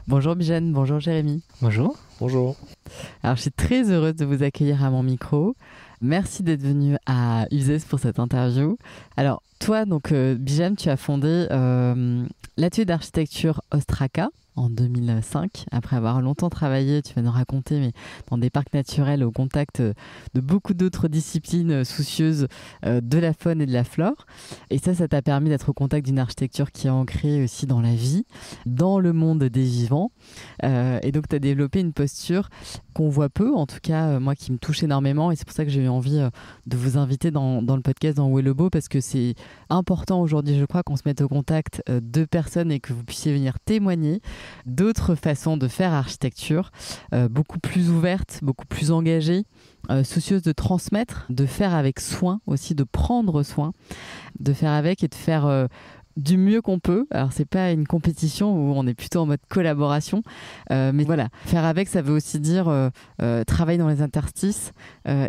Bonjour Bijane, bonjour Jérémy. Bonjour. Bonjour. Alors je suis très heureuse de vous accueillir à mon micro. Merci d'être venu à Uzès pour cette interview. Alors toi, Bijane, tu as fondé l'atelier d'architecture Ostraka en 2005. Après avoir longtemps travaillé, tu vas nous raconter, mais dans des parcs naturels au contact de beaucoup d'autres disciplines soucieuses de la faune et de la flore. Et ça t'a permis d'être au contact d'une architecture qui est ancrée aussi dans la vie, dans le monde des vivants. Et donc tu as développé une posture qu'on voit peu, en tout cas moi qui me touche énormément, et c'est pour ça que j'ai eu envie de vous inviter dans le podcast dans Où est le beau, parce que c'est important aujourd'hui, je crois, qu'on se mette au contact de personnes et que vous puissiez venir témoigner d'autres façons de faire architecture, beaucoup plus ouvertes, beaucoup plus engagées, soucieuses de transmettre, de faire avec soin aussi, de prendre soin, de faire avec et de faire du mieux qu'on peut. Alors c'est pas une compétition où on est plutôt en mode collaboration, mais voilà, faire avec, ça veut aussi dire travailler dans les interstices,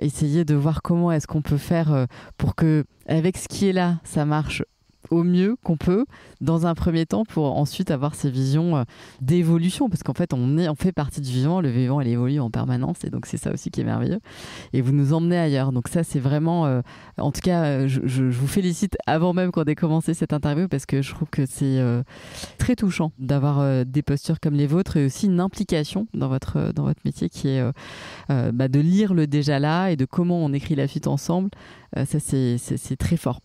essayer de voir comment est-ce qu'on peut faire pour que avec ce qui est là, ça marche au mieux qu'on peut dans un premier temps, pour ensuite avoir ces visions d'évolution, parce qu'en fait on fait partie du vivant, le vivant il évolue en permanence, et donc c'est ça aussi qui est merveilleux, et vous nous emmenez ailleurs. Donc ça c'est vraiment en tout cas je vous félicite avant même qu'on ait commencé cette interview, parce que je trouve que c'est très touchant d'avoir des postures comme les vôtres, et aussi une implication dans votre métier qui est de lire le déjà là et de comment on écrit la suite ensemble. Ça c'est très fort.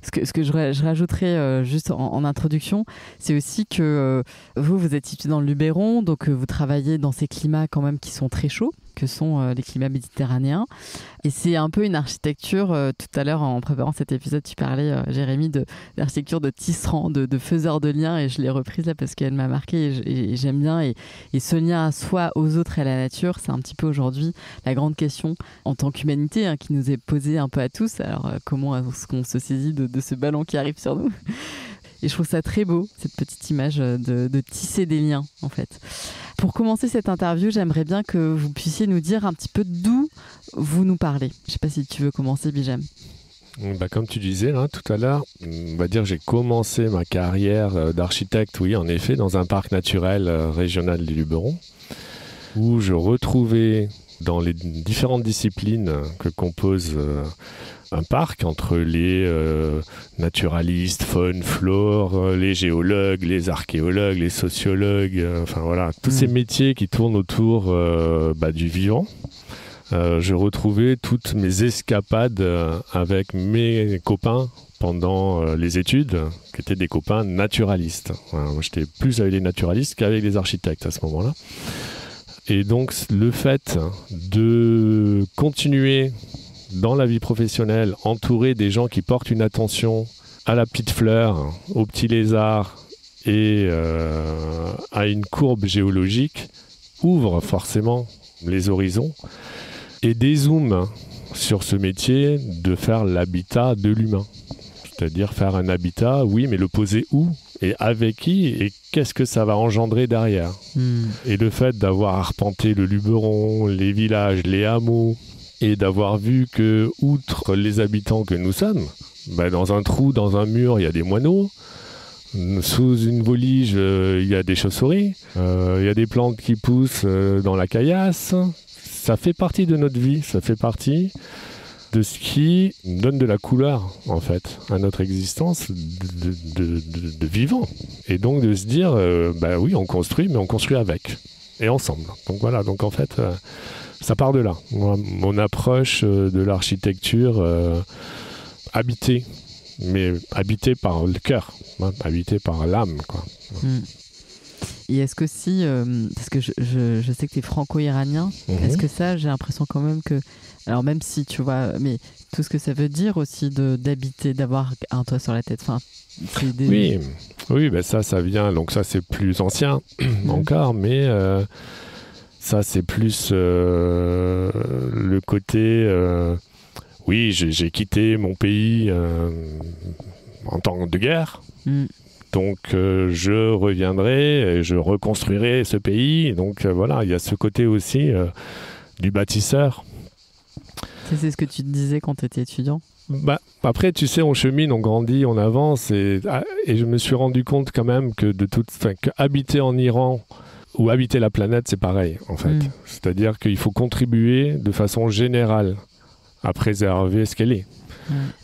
Ce que je rajouterais juste en introduction, c'est aussi que vous êtes situé dans le Luberon, donc vous travaillez dans ces climats quand même qui sont très chauds, que sont les climats méditerranéens. Et c'est un peu une architecture, tout à l'heure en préparant cet épisode, tu parlais, Jérémy, d'architecture de tisserand, de faiseur de liens, et je l'ai reprise là parce qu'elle m'a marqué, et j'aime bien. Et ce lien à soi, aux autres et à la nature, c'est un petit peu aujourd'hui la grande question en tant qu'humanité, qui nous est posée un peu à tous. Alors comment est-ce qu'on se saisit de ce ballon qui arrive sur nous? Et je trouve ça très beau, cette petite image de tisser des liens, en fait. Pour commencer cette interview, j'aimerais bien que vous puissiez nous dire un petit peu d'où vous nous parlez. Je ne sais pas si tu veux commencer, Bijane. Comme tu disais là, tout à l'heure, on va dire que j'ai commencé ma carrière d'architecte, oui, en effet, dans un parc naturel régional du Luberon, où je retrouvais dans les différentes disciplines que compose un parc, entre les naturalistes, faune, flore, les géologues, les archéologues, les sociologues, enfin voilà, tous ces métiers qui tournent autour du vivant. Je retrouvais toutes mes escapades avec mes copains pendant les études, qui étaient des copains naturalistes. Voilà, moi, j'étais plus avec les naturalistes qu'avec les architectes à ce moment-là. Et donc, le fait de continuer dans la vie professionnelle, entouré des gens qui portent une attention à la petite fleur, aux petits lézards et à une courbe géologique, ouvre forcément les horizons et dézoome sur ce métier de faire l'habitat de l'humain. C'est-à-dire faire un habitat, oui, mais le poser où et avec qui, et qu'est-ce que ça va engendrer derrière. Et le fait d'avoir arpenté le Luberon, les villages, les hameaux, et d'avoir vu que, outre les habitants que nous sommes, dans un trou, dans un mur, il y a des moineaux, sous une volige, il y a des chauves-souris, il y a des plantes qui poussent dans la caillasse. Ça fait partie de notre vie, ça fait partie de ce qui donne de la couleur, en fait, à notre existence de vivant. Et donc de se dire, oui, on construit, mais on construit avec, et ensemble. Donc voilà, donc en fait, ça part de là. Mon approche de l'architecture habitée, mais habitée par le cœur, habitée par l'âme, quoi. Et est-ce que parce que je sais que tu es franco-iranien, est-ce que ça, j'ai l'impression quand même que, alors même si tu vois, mais tout ce que ça veut dire aussi d'habiter, d'avoir un toit sur la tête, enfin, oui, ça vient, donc ça c'est plus ancien encore, mais ça c'est plus le côté, oui, j'ai quitté mon pays en temps de guerre. Donc je reviendrai et je reconstruirai ce pays. Et donc voilà, il y a ce côté aussi du bâtisseur. C'est ce que tu te disais quand tu étais étudiant? Après, tu sais, on chemine, on grandit, on avance. Et je me suis rendu compte quand même que habiter en Iran, ou habiter la planète, c'est pareil, en fait. C'est-à-dire qu'il faut contribuer de façon générale à préserver ce qu'elle est.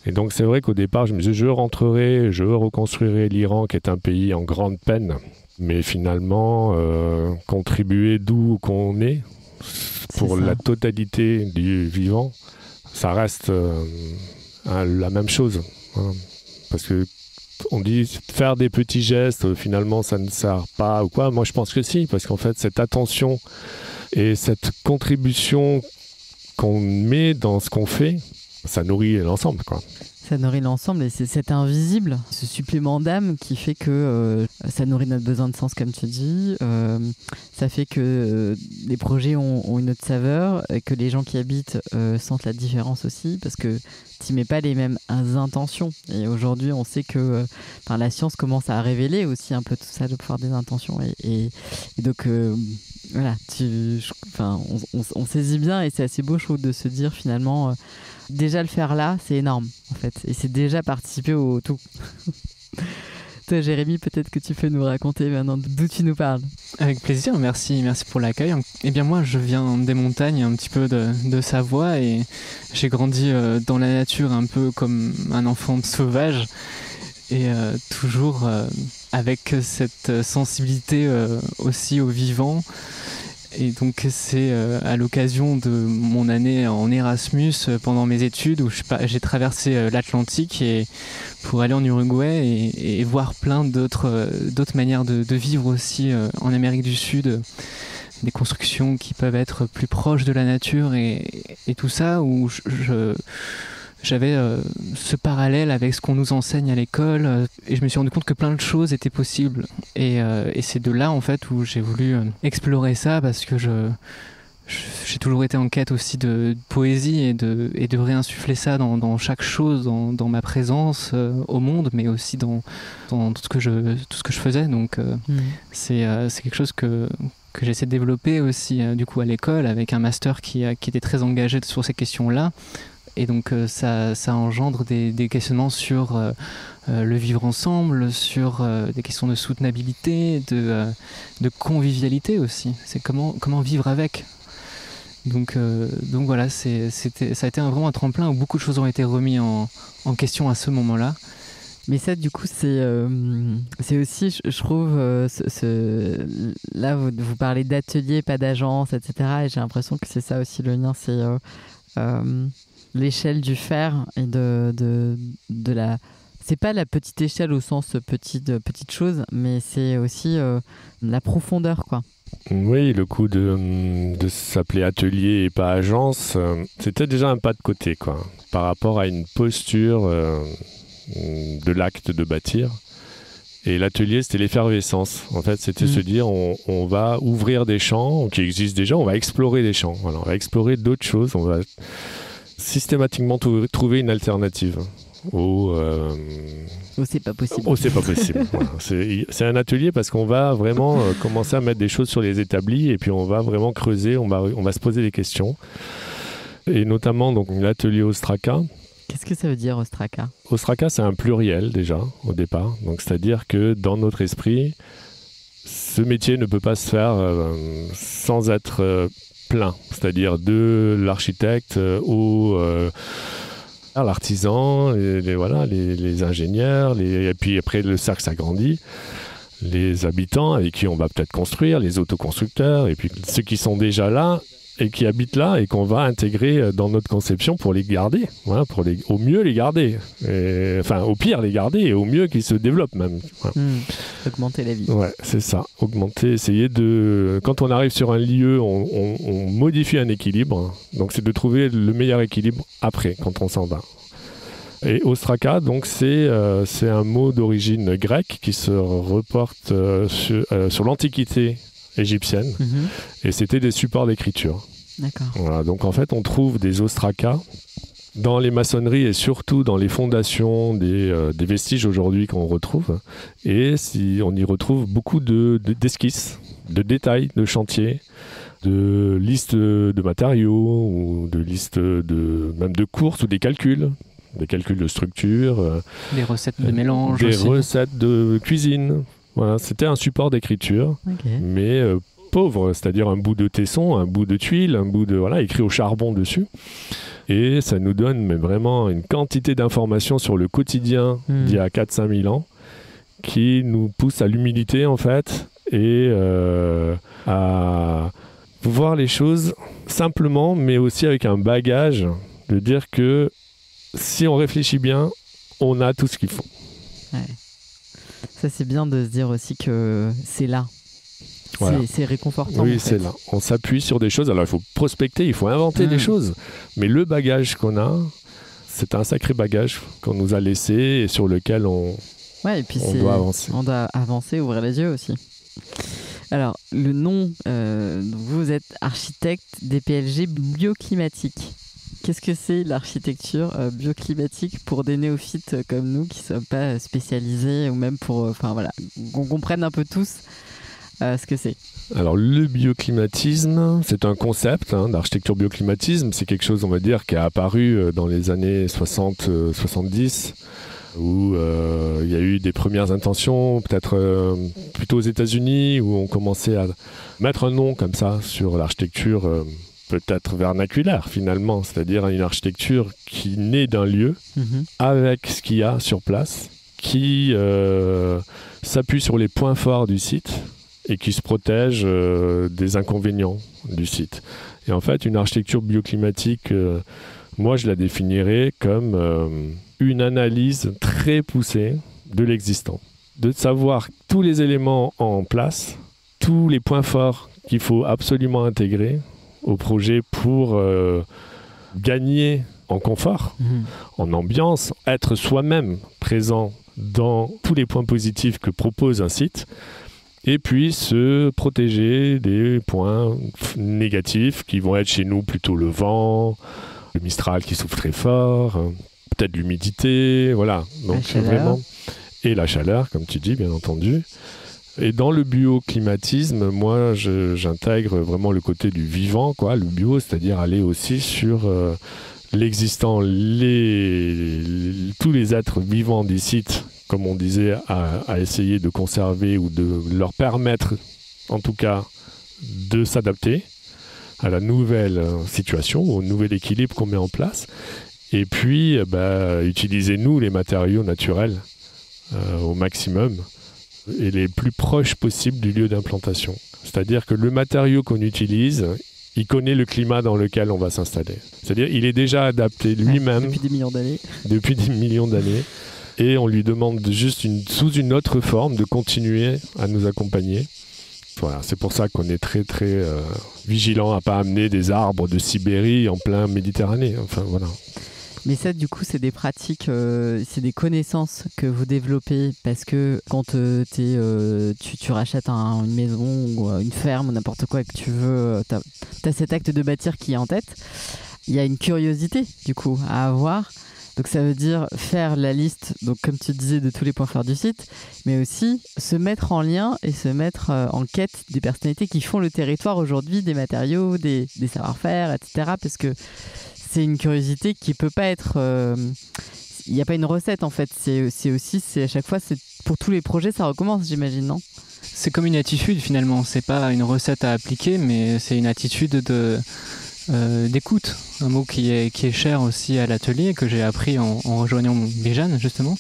Et donc, c'est vrai qu'au départ, je me disais, je reconstruirai l'Iran, qui est un pays en grande peine. Mais finalement, contribuer d'où qu'on est, pour la totalité du vivant, ça reste la même chose. Hein. Parce que on dit faire des petits gestes, finalement ça ne sert pas ou quoi. Moi je pense que si, parce qu'en fait cette attention et cette contribution qu'on met dans ce qu'on fait, ça nourrit l'ensemble, quoi. Ça nourrit l'ensemble et c'est cet invisible, ce supplément d'âme qui fait que ça nourrit notre besoin de sens, comme tu dis. Ça fait que les projets ont une autre saveur, et que les gens qui habitent sentent la différence aussi, parce que tu mets pas les mêmes intentions. Et aujourd'hui, on sait que la science commence à révéler aussi un peu tout ça, le pouvoir des intentions. Et donc, voilà, on saisit bien, et c'est assez beau, je trouve, de se dire finalement... déjà le faire là, c'est énorme en fait, et c'est déjà participer au tout. Toi, Jérémy, peut-être que tu peux nous raconter maintenant d'où tu nous parles. Avec plaisir, merci pour l'accueil. Eh bien moi, je viens des montagnes, un petit peu de Savoie, et j'ai grandi dans la nature un peu comme un enfant sauvage, et toujours avec cette sensibilité aussi au vivant. Et donc c'est à l'occasion de mon année en Erasmus pendant mes études où j'ai traversé l'Atlantique pour aller en Uruguay et voir plein d'autres manières de vivre aussi en Amérique du Sud, des constructions qui peuvent être plus proches de la nature et tout ça, où j'avais ce parallèle avec ce qu'on nous enseigne à l'école, et je me suis rendu compte que plein de choses étaient possibles, et c'est de là en fait où j'ai voulu explorer ça, parce que j'ai toujours été en quête aussi de poésie et de réinsuffler ça dans chaque chose, dans ma présence au monde, mais aussi dans tout ce que je faisais. Donc c'est quelque chose que j'essaie de développer aussi du coup à l'école, avec un master qui était très engagé sur ces questions-là. Et donc ça engendre des questionnements sur le vivre ensemble, sur des questions de soutenabilité, de convivialité aussi. C'est comment vivre avec. Donc voilà, ça a été vraiment un tremplin où beaucoup de choses ont été remises en question à ce moment-là. Mais ça, du coup, c'est aussi, je trouve, là, vous parlez d'atelier, pas d'agence, etc. Et j'ai l'impression que c'est ça aussi le lien, c'est l'échelle du faire et de la... C'est pas la petite échelle au sens petite chose, mais c'est aussi la profondeur, quoi. Oui, le coup de s'appeler atelier et pas agence, c'était déjà un pas de côté, quoi, par rapport à une posture de l'acte de bâtir. Et l'atelier, c'était l'effervescence. En fait, c'était se dire, on va ouvrir des champs qui existent déjà, on va explorer des champs. Voilà, on va explorer d'autres choses, on va systématiquement trouver une alternative c'est pas possible. C'est pas possible. Voilà. C'est un atelier parce qu'on va vraiment commencer à mettre des choses sur les établis, et puis on va vraiment creuser, on va se poser des questions. Et notamment donc l'atelier Ostraka. Qu'est-ce que ça veut dire, Ostraka ? Ostraka, c'est un pluriel déjà au départ. Donc c'est-à-dire que dans notre esprit, ce métier ne peut pas se faire sans être plein. C'est-à-dire de l'architecte à l'artisan, les ingénieurs, et puis après le cercle s'agrandit, les habitants avec qui on va peut-être construire, les autoconstructeurs, et puis ceux qui sont déjà là et qui habitent là et qu'on va intégrer dans notre conception pour les garder, voilà, au mieux les garder, au pire les garder, et au mieux qu'ils se développent même. Voilà. Augmenter la vie. Ouais, c'est ça, augmenter, essayer de... Quand on arrive sur un lieu, on modifie un équilibre, donc c'est de trouver le meilleur équilibre après, quand on s'en va. Et Ostraka, donc c'est un mot d'origine grecque qui se reporte sur l'Antiquité égyptienne, et c'était des supports d'écriture. D'accord. Voilà, donc en fait, on trouve des ostrakas dans les maçonneries et surtout dans les fondations des vestiges aujourd'hui qu'on retrouve, et on y retrouve beaucoup d'esquisses, de détails, de chantiers, de listes de matériaux, ou de listes même de courses, ou des calculs de structure, des recettes de mélange, des aussi. recettes de cuisine. Voilà, c'était un support d'écriture, mais pauvre, c'est-à-dire un bout de tesson, un bout de tuile, un bout de écrit au charbon dessus. Et ça nous donne mais vraiment une quantité d'informations sur le quotidien d'il y a 4-5 000 ans qui nous pousse à l'humilité en fait et à voir les choses simplement mais aussi avec un bagage de dire que si on réfléchit bien, on a tout ce qu'il faut. Ouais. Ça c'est bien de se dire aussi que c'est là. Voilà. C'est réconfortant. Oui, en fait. c'est là. On s'appuie sur des choses. Alors, il faut prospecter, il faut inventer des choses. Mais le bagage qu'on a, c'est un sacré bagage qu'on nous a laissé et sur lequel on doit avancer. On doit avancer, ouvrir les yeux aussi. Alors, le nom, vous êtes architecte DPLG bioclimatique. Qu'est-ce que c'est l'architecture bioclimatique pour des néophytes comme nous qui ne sommes pas spécialisés ou même pour qu'on comprenne un peu tous ce que c'est? Alors le bioclimatisme, c'est un concept d'architecture bioclimatisme. C'est quelque chose, on va dire, qui a apparu dans les années 60-70 où il y a eu des premières intentions, peut-être plutôt aux États-Unis, où on commençait à mettre un nom comme ça sur l'architecture peut-être vernaculaire finalement, c'est-à-dire une architecture qui naît d'un lieu avec ce qu'il y a sur place, qui s'appuie sur les points forts du site et qui se protège des inconvénients du site. Et en fait, une architecture bioclimatique, moi je la définirais comme une analyse très poussée de l'existant. De savoir tous les éléments en place, tous les points forts qu'il faut absolument intégrer au projet pour gagner en confort, en ambiance, être soi-même présent dans tous les points positifs que propose un site, et puis se protéger des points négatifs qui vont être chez nous plutôt le vent, le Mistral qui souffle très fort, peut-être l'humidité, voilà. Donc vraiment, et la chaleur, comme tu dis, bien entendu. Et dans le bioclimatisme, moi, j'intègre vraiment le côté du vivant, quoi, le bio, c'est-à-dire aller aussi sur l'existant, tous les êtres vivants des sites, comme on disait, à essayer de conserver ou de leur permettre, en tout cas, de s'adapter à la nouvelle situation, au nouvel équilibre qu'on met en place. Et puis, utiliser, nous, les matériaux naturels au maximum et les plus proches possibles du lieu d'implantation. C'est-à-dire que le matériau qu'on utilise, il connaît le climat dans lequel on va s'installer. C'est-à-dire qu'il est déjà adapté lui-même. Depuis des millions d'années. Depuis des millions d'années. Et on lui demande juste sous une autre forme de continuer à nous accompagner. Voilà, c'est pour ça qu'on est très très vigilant à ne pas amener des arbres de Sibérie en plein Méditerranée. Enfin voilà. Mais ça, du coup, c'est des pratiques, c'est des connaissances que vous développez parce que quand tu rachètes une maison ou une ferme ou n'importe quoi et que tu veux, t'as cet acte de bâtir qui est en tête. Il y a une curiosité, du coup, à avoir. Donc ça veut dire faire la liste, donc comme tu disais, de tous les points forts du site, mais aussi se mettre en lien et se mettre en quête des personnalités qui font le territoire aujourd'hui, des matériaux, des savoir-faire, etc. Parce que c'est une curiosité qui peut pas être... Il n'y a pas une recette en fait, c'est à chaque fois, pour tous les projets, ça recommence, j'imagine, non ? C'est comme une attitude finalement, c'est pas une recette à appliquer, mais c'est une attitude d'écoute, un mot qui est cher aussi à l'atelier, que j'ai appris en rejoignant Bijan justement.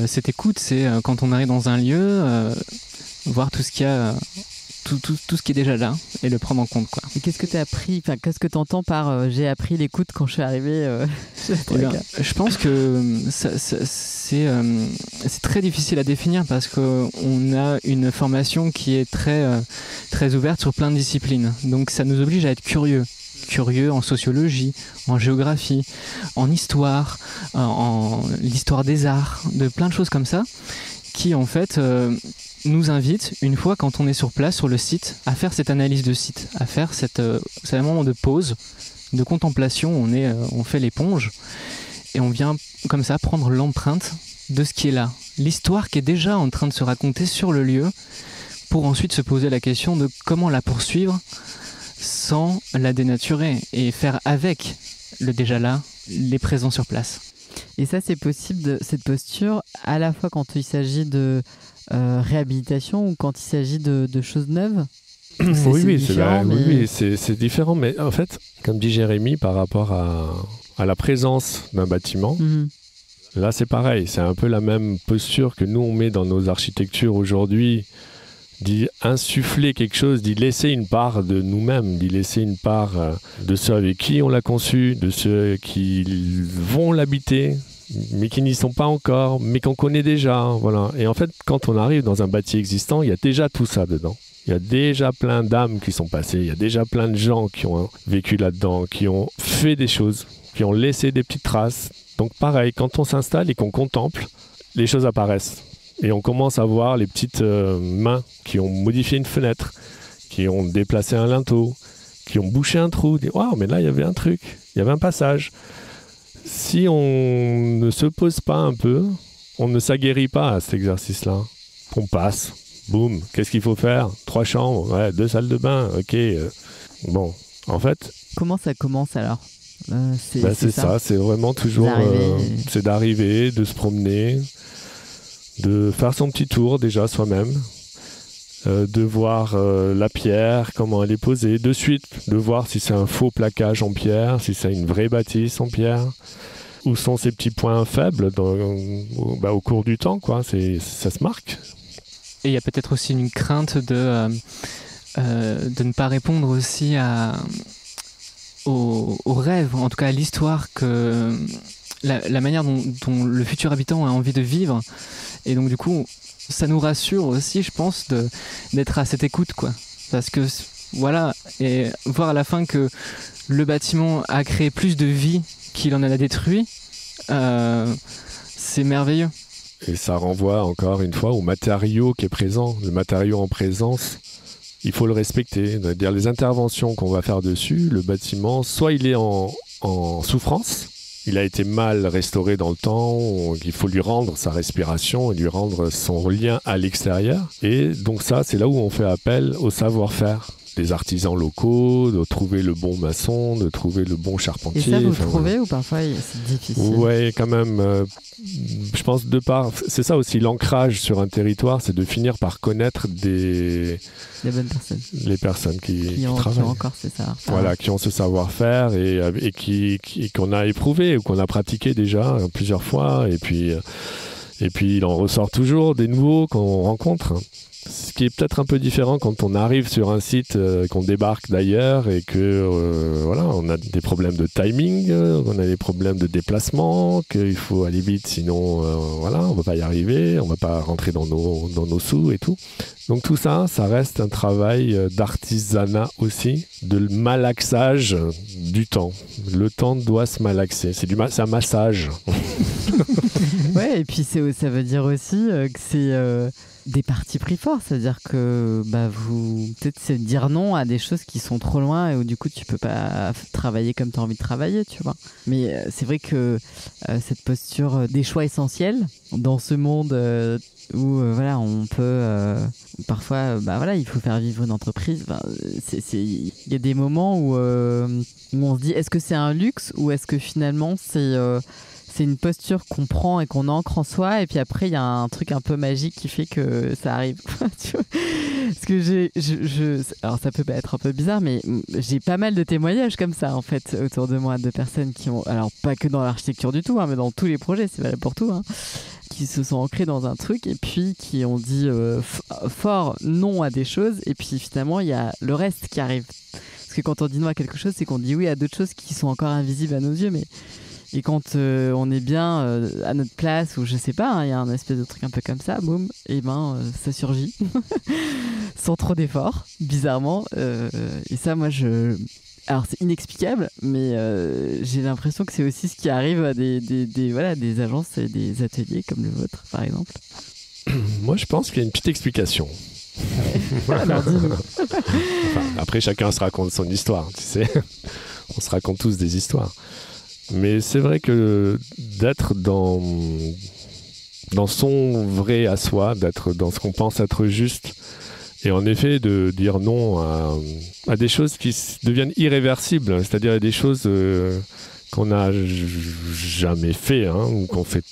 Cette écoute, c'est quand on arrive dans un lieu, voir tout ce qu'il y a, tout ce qui est déjà là et le prendre en compte, quoi. Et qu'est-ce que tu as appris, qu'est-ce que tu entends par j'ai appris l'écoute quand je suis arrivé Je pense que c'est très difficile à définir parce qu'on a une formation qui est très ouverte sur plein de disciplines. Donc ça nous oblige à être curieux en sociologie, en géographie, en histoire, en l'histoire des arts, de plein de choses comme ça, qui en fait nous invite, une fois quand on est sur place, sur le site, à faire cette analyse de site, à faire c'est un moment de pause, de contemplation, on fait l'éponge, et on vient comme ça prendre l'empreinte de ce qui est là, l'histoire qui est déjà en train de se raconter sur le lieu, pour ensuite se poser la question de comment la poursuivre sans la dénaturer et faire avec le déjà là, les présents sur place. Et ça, c'est possible, cette posture, à la fois quand il s'agit de réhabilitation ou quand il s'agit de choses neuves ? C'est différent. Mais en fait, comme dit Jérémy, par rapport à la présence d'un bâtiment, là c'est pareil. C'est un peu la même posture que nous on met dans nos architectures aujourd'hui, d'y insuffler quelque chose, d'y laisser une part de nous-mêmes, d'y laisser une part de ceux avec qui on l'a conçu, de ceux qui vont l'habiter, mais qui n'y sont pas encore, mais qu'on connaît déjà. Voilà. Et en fait, quand on arrive dans un bâti existant, il y a déjà tout ça dedans. Il y a déjà plein d'âmes qui sont passées, il y a déjà plein de gens qui ont vécu là-dedans, qui ont fait des choses, qui ont laissé des petites traces. Donc pareil, quand on s'installe et qu'on contemple, les choses apparaissent. Et on commence à voir les petites mains qui ont modifié une fenêtre, qui ont déplacé un linteau, qui ont bouché un trou. Waouh, mais là, il y avait un truc, il y avait un passage. Si on ne se pose pas un peu, on ne s'aguerrit pas à cet exercice-là. On passe. Boum, qu'est-ce qu'il faut faire ? 3 chambres, ouais, 2 salles de bain, ok. Bon, en fait... Comment ça commence alors ? C'est ça, c'est vraiment toujours... c'est d'arriver, de se promener, de faire son petit tour déjà soi-même, de voir la pierre, comment elle est posée, de suite, de voir si c'est un faux plaquage en pierre, si c'est une vraie bâtisse en pierre, où sont ces petits points faibles au cours du temps, quoi. Ça se marque. Et il y a peut-être aussi une crainte de ne pas répondre aussi au rêve, en tout cas à l'histoire, que la manière dont le futur habitant a envie de vivre. Et donc du coup, ça nous rassure aussi, je pense, d'être à cette écoute, quoi. Parce que voilà, et voir à la fin que le bâtiment a créé plus de vie qu'il en a détruit, c'est merveilleux. Et ça renvoie encore une fois au matériau qui est présent. Le matériau en présence, il faut le respecter. C'est-à-dire les interventions qu'on va faire dessus, le bâtiment, soit il est en souffrance, il a été mal restauré dans le temps, il faut lui rendre sa respiration et lui rendre son lien à l'extérieur. Et donc ça, c'est là où on fait appel au savoir-faire des artisans locaux, de trouver le bon maçon, de trouver le bon charpentier. Et ça, vous le trouvez ou parfois c'est difficile ? Ouais, quand même. Je pense c'est ça aussi, l'ancrage sur un territoire, c'est de finir par connaître les bonnes personnes. Les personnes qui travaillent. Qui ont encore ce savoir-faire. Voilà, qui ont ce savoir-faire et qu'on a éprouvé ou qu'on a pratiqué déjà plusieurs fois. Et puis il en ressort toujours des nouveaux qu'on rencontre. Ce qui est peut-être un peu différent quand on arrive sur un site, qu'on débarque d'ailleurs et que on a des problèmes de timing, on a des problèmes de déplacement, qu'il faut aller vite, sinon on va pas y arriver, on va pas rentrer dans nos sous et tout. Donc tout ça, ça reste un travail d'artisanat aussi, de malaxage du temps. Le temps doit se malaxer, c'est un massage. Ouais, et puis ça veut dire aussi que c'est des partis pris forts, c'est-à-dire que peut-être c'est dire non à des choses qui sont trop loin et où du coup tu peux pas travailler comme tu as envie de travailler, tu vois. Mais c'est vrai que cette posture des choix essentiels dans ce monde où on peut parfois il faut faire vivre une entreprise, il y a des moments où on se dit est-ce que c'est un luxe ou est-ce que finalement c'est une posture qu'on prend et qu'on ancre en soi, et puis après il y a un truc un peu magique qui fait que ça arrive. Tu vois, parce que alors ça peut être un peu bizarre, mais j'ai pas mal de témoignages comme ça en fait autour de moi, de personnes qui ont, alors pas que dans l'architecture du tout, mais dans tous les projets, c'est valable pour tout, qui se sont ancrés dans un truc et puis qui ont dit fort non à des choses, et puis finalement il y a le reste qui arrive. Parce que quand on dit non à quelque chose, c'est qu'on dit oui à d'autres choses qui sont encore invisibles à nos yeux, mais et quand on est bien à notre place, ou je sais pas, il y a un espèce de truc un peu comme ça, boum, et ça surgit sans trop d'efforts, bizarrement. Et ça, moi, alors c'est inexplicable, mais j'ai l'impression que c'est aussi ce qui arrive à des agences et des ateliers comme le vôtre, par exemple. Moi, je pense qu'il y a une petite explication. Alors, dis-nous. Après, chacun se raconte son histoire, tu sais. On se raconte tous des histoires. Mais c'est vrai que d'être dans son vrai à soi, d'être dans ce qu'on pense être juste, et en effet de dire non à des choses qui deviennent irréversibles, c'est-à-dire à des choses qu'on n'a jamais fait, ou qu'on fait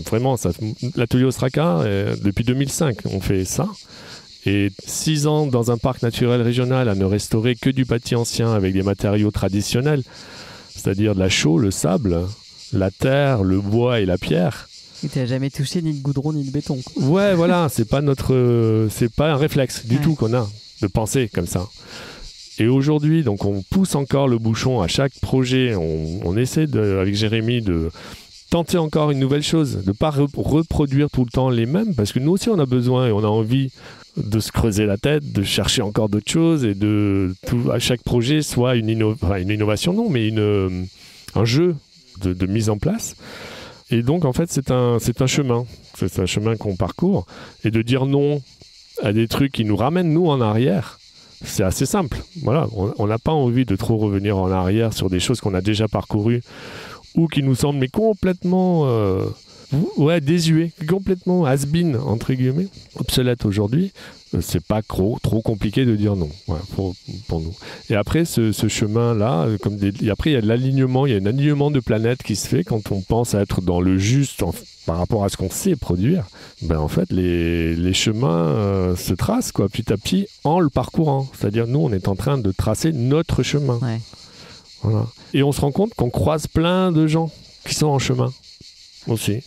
vraiment. L'atelier Ostraka, depuis 2005, on fait ça. Et 6 ans dans un parc naturel régional à ne restaurer que du bâti ancien avec des matériaux traditionnels, c'est-à-dire de la chaux, le sable, la terre, le bois et la pierre. Et tu n'as jamais touché ni de goudron ni de béton, quoi. Ouais, voilà, c'est pas un réflexe du tout qu'on a de penser comme ça. Et aujourd'hui, donc on pousse encore le bouchon à chaque projet. On essaie avec Jérémy de tenter encore une nouvelle chose, de ne pas reproduire tout le temps les mêmes, parce que nous aussi on a besoin et on a envie de se creuser la tête, de chercher encore d'autres choses et à chaque projet soit une innovation, non, mais un jeu de mise en place. Et donc en fait c'est un chemin qu'on parcourt, et de dire non à des trucs qui nous ramènent nous en arrière, c'est assez simple. Voilà, on n'a pas envie de trop revenir en arrière sur des choses qu'on a déjà parcourues ou qui nous semblent mais complètement désuets, complètement has-been, entre guillemets, obsolètes aujourd'hui. C'est pas trop compliqué de dire non, pour nous. Et après ce chemin-là, après il y a de l'alignement, il y a un alignement de planètes qui se fait quand on pense à être dans le juste par rapport à ce qu'on sait produire. Ben en fait les chemins se tracent petit à petit en le parcourant. C'est-à-dire nous on est en train de tracer notre chemin. Ouais. Voilà. Et on se rend compte qu'on croise plein de gens qui sont en chemin aussi.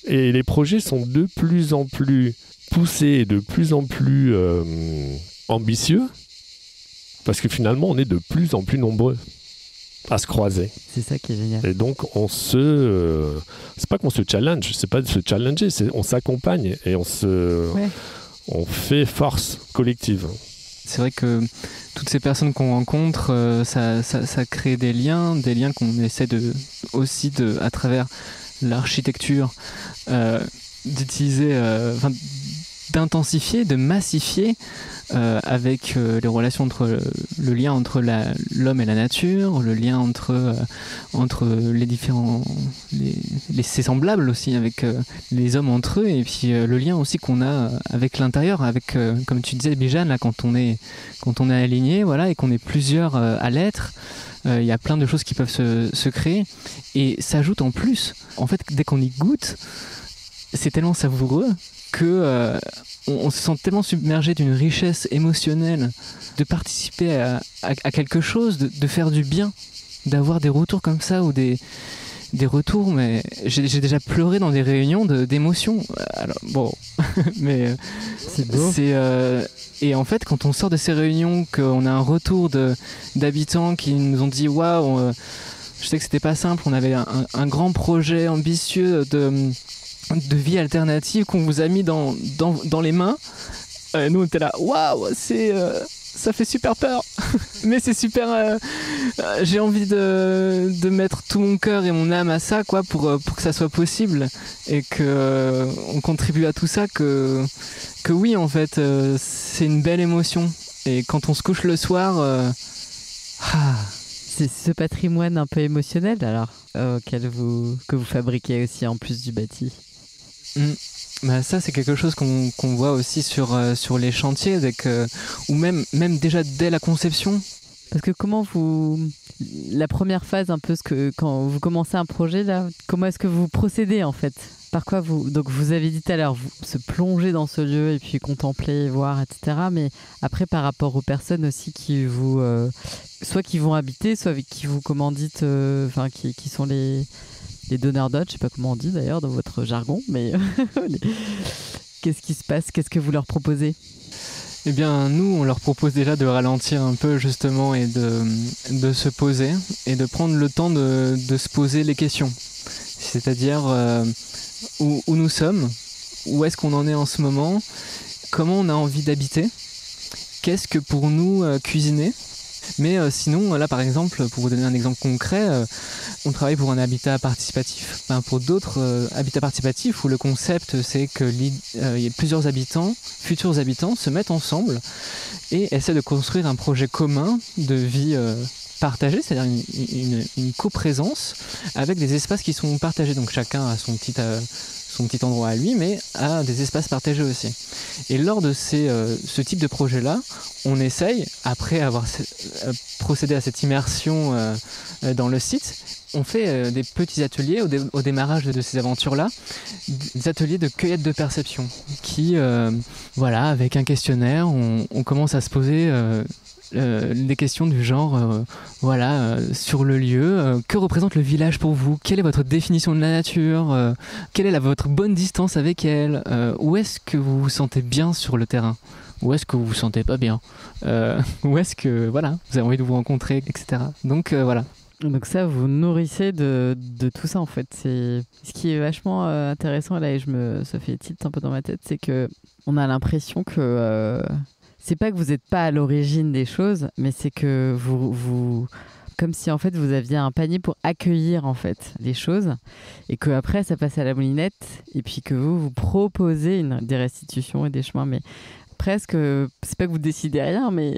Et les projets sont de plus en plus poussés et de plus en plus ambitieux, parce que finalement on est de plus en plus nombreux à se croiser. C'est ça qui est génial. Et donc c'est pas qu'on se challenge, c'est pas de se challenger, on s'accompagne et on fait force collective. C'est vrai que toutes ces personnes qu'on rencontre, ça crée des liens qu'on essaie à travers l'architecture, d'utiliser, d'intensifier, de massifier avec les relations le lien entre l'homme et la nature, le lien entre les différents, ses semblables aussi, avec les hommes entre eux, et puis le lien aussi qu'on a avec l'intérieur, avec comme tu disais Bijan, là, quand on est aligné, voilà, et qu'on est plusieurs à l'être. Il y a plein de choses qui peuvent se créer, et s'ajoute en plus, en fait, dès qu'on y goûte, c'est tellement savoureux que on se sent tellement submergé d'une richesse émotionnelle, de participer à quelque chose, de faire du bien, d'avoir des retours comme ça, ou des retours, mais j'ai déjà pleuré dans des réunions d'émotions. Alors bon, mais c'est beau. Et en fait, quand on sort de ces réunions, qu'on a un retour d'habitants qui nous ont dit waouh, je sais que c'était pas simple, on avait un grand projet ambitieux de vie alternative qu'on vous a mis dans les mains. Nous on était là, waouh, ça fait super peur, mais c'est super. J'ai envie de mettre tout mon cœur et mon âme à ça, pour que ça soit possible, et que on contribue à tout ça. Que oui, en fait, c'est une belle émotion. Et quand on se couche le soir, c'est ce patrimoine un peu émotionnel alors que vous fabriquez aussi en plus du bâti. Bah ça c'est quelque chose qu'on voit aussi sur les chantiers, ou même déjà dès la conception. Parce que la première phase un peu, quand vous commencez un projet là, comment est-ce que vous procédez en fait? Par quoi donc vous avez dit tout à l'heure, se plonger dans ce lieu et puis contempler, voir, etc. Mais après par rapport aux personnes aussi qui soit qui vont habiter, soit avec qui vous commanditent, qui sont les donneurs d'ordre, je sais pas comment on dit d'ailleurs dans votre jargon, mais qu'est-ce qui se passe? Qu'est-ce que vous leur proposez? Eh bien, nous, on leur propose déjà de ralentir un peu, justement, et de se poser, et de prendre le temps de se poser les questions. C'est-à-dire où nous sommes, où est-ce qu'on en est en ce moment, comment on a envie d'habiter, qu'est-ce que pour nous cuisiner. Mais sinon, là par exemple, pour vous donner un exemple concret, on travaille pour un habitat participatif. Pour d'autres habitats participatifs où le concept c'est que y a plusieurs futurs habitants se mettent ensemble et essaient de construire un projet commun de vie partagée, c'est-à-dire une coprésence avec des espaces qui sont partagés. Donc chacun a son petit endroit à lui, mais a des espaces partagés aussi. Et lors de ce type de projet-là, on essaye, après avoir procédé à cette immersion dans le site, on fait des petits ateliers au démarrage de ces aventures-là, des ateliers de cueillette de perception, qui, avec un questionnaire, on commence à se poser des questions du genre, sur le lieu, que représente le village pour vous ? Quelle est votre définition de la nature ? Quelle est votre bonne distance avec elle ? Où est-ce que vous vous sentez bien sur le terrain ? Où est-ce que vous vous sentez pas bien ? Où est-ce que vous avez envie de vous rencontrer, etc. Donc voilà. Donc ça, vous nourrissez de tout ça en fait. C'est ce qui est vachement intéressant là, et ça fait tilt un peu dans ma tête, c'est que on a l'impression que c'est pas que vous n'êtes pas à l'origine des choses, mais c'est que vous comme si en fait vous aviez un panier pour accueillir en fait les choses, et que après ça passe à la moulinette, et puis que vous proposez des restitutions et des chemins, mais presque, c'est pas que vous décidez rien, mais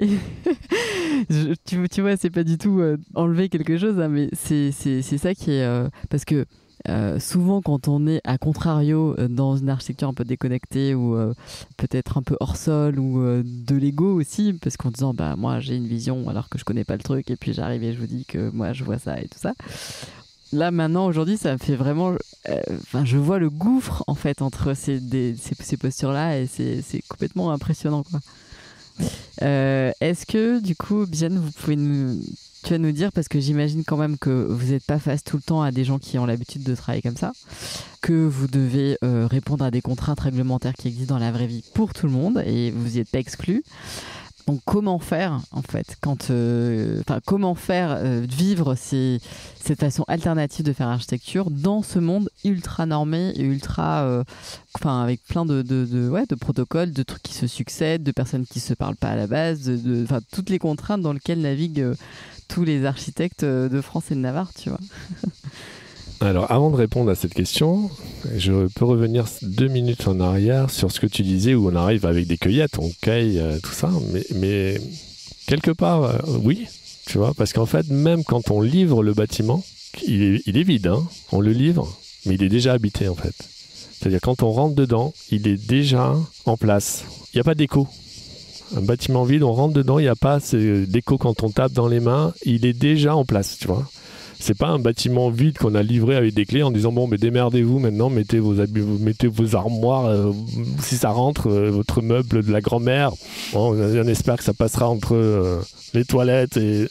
tu vois, c'est pas du tout enlever quelque chose, hein, mais c'est ça qui est... parce que souvent, quand on est à contrario dans une architecture un peu déconnectée, ou peut-être un peu hors sol, ou de l'ego aussi, parce qu'en disant, moi j'ai une vision alors que je connais pas le truc, et puis j'arrive et je vous dis que moi je vois ça et tout ça. Là, maintenant, aujourd'hui, ça me fait vraiment... je vois le gouffre, en fait, entre ces postures-là, et c'est complètement impressionnant, quoi. Est-ce que, du coup, Bijan, tu vas nous dire, parce que j'imagine quand même que vous n'êtes pas face tout le temps à des gens qui ont l'habitude de travailler comme ça, que vous devez répondre à des contraintes réglementaires qui existent dans la vraie vie pour tout le monde, et vous n'y êtes pas exclus. Donc comment faire en fait comment faire vivre cette façon alternative de faire architecture dans ce monde ultra normé et ultra avec plein de protocoles, de trucs qui se succèdent, de personnes qui se parlent pas à la base, toutes les contraintes dans lesquelles naviguent tous les architectes de France et de Navarre, tu vois. Alors, avant de répondre à cette question, je peux revenir 2 minutes en arrière sur ce que tu disais, où on arrive avec des cueillettes, on cueille tout ça, mais quelque part, oui, tu vois, parce qu'en fait, même quand on livre le bâtiment, il est vide, hein, on le livre, mais il est déjà habité, en fait. C'est-à-dire, quand on rentre dedans, il est déjà en place. Il n'y a pas d'écho. Un bâtiment vide, on rentre dedans, il n'y a pas d'écho quand on tape dans les mains, il est déjà en place, tu vois. C'est pas un bâtiment vide qu'on a livré avec des clés en disant bon, mais démerdez-vous maintenant, mettez vos armoires, si ça rentre, votre meuble de la grand-mère. Bon, on espère que ça passera entre les toilettes et...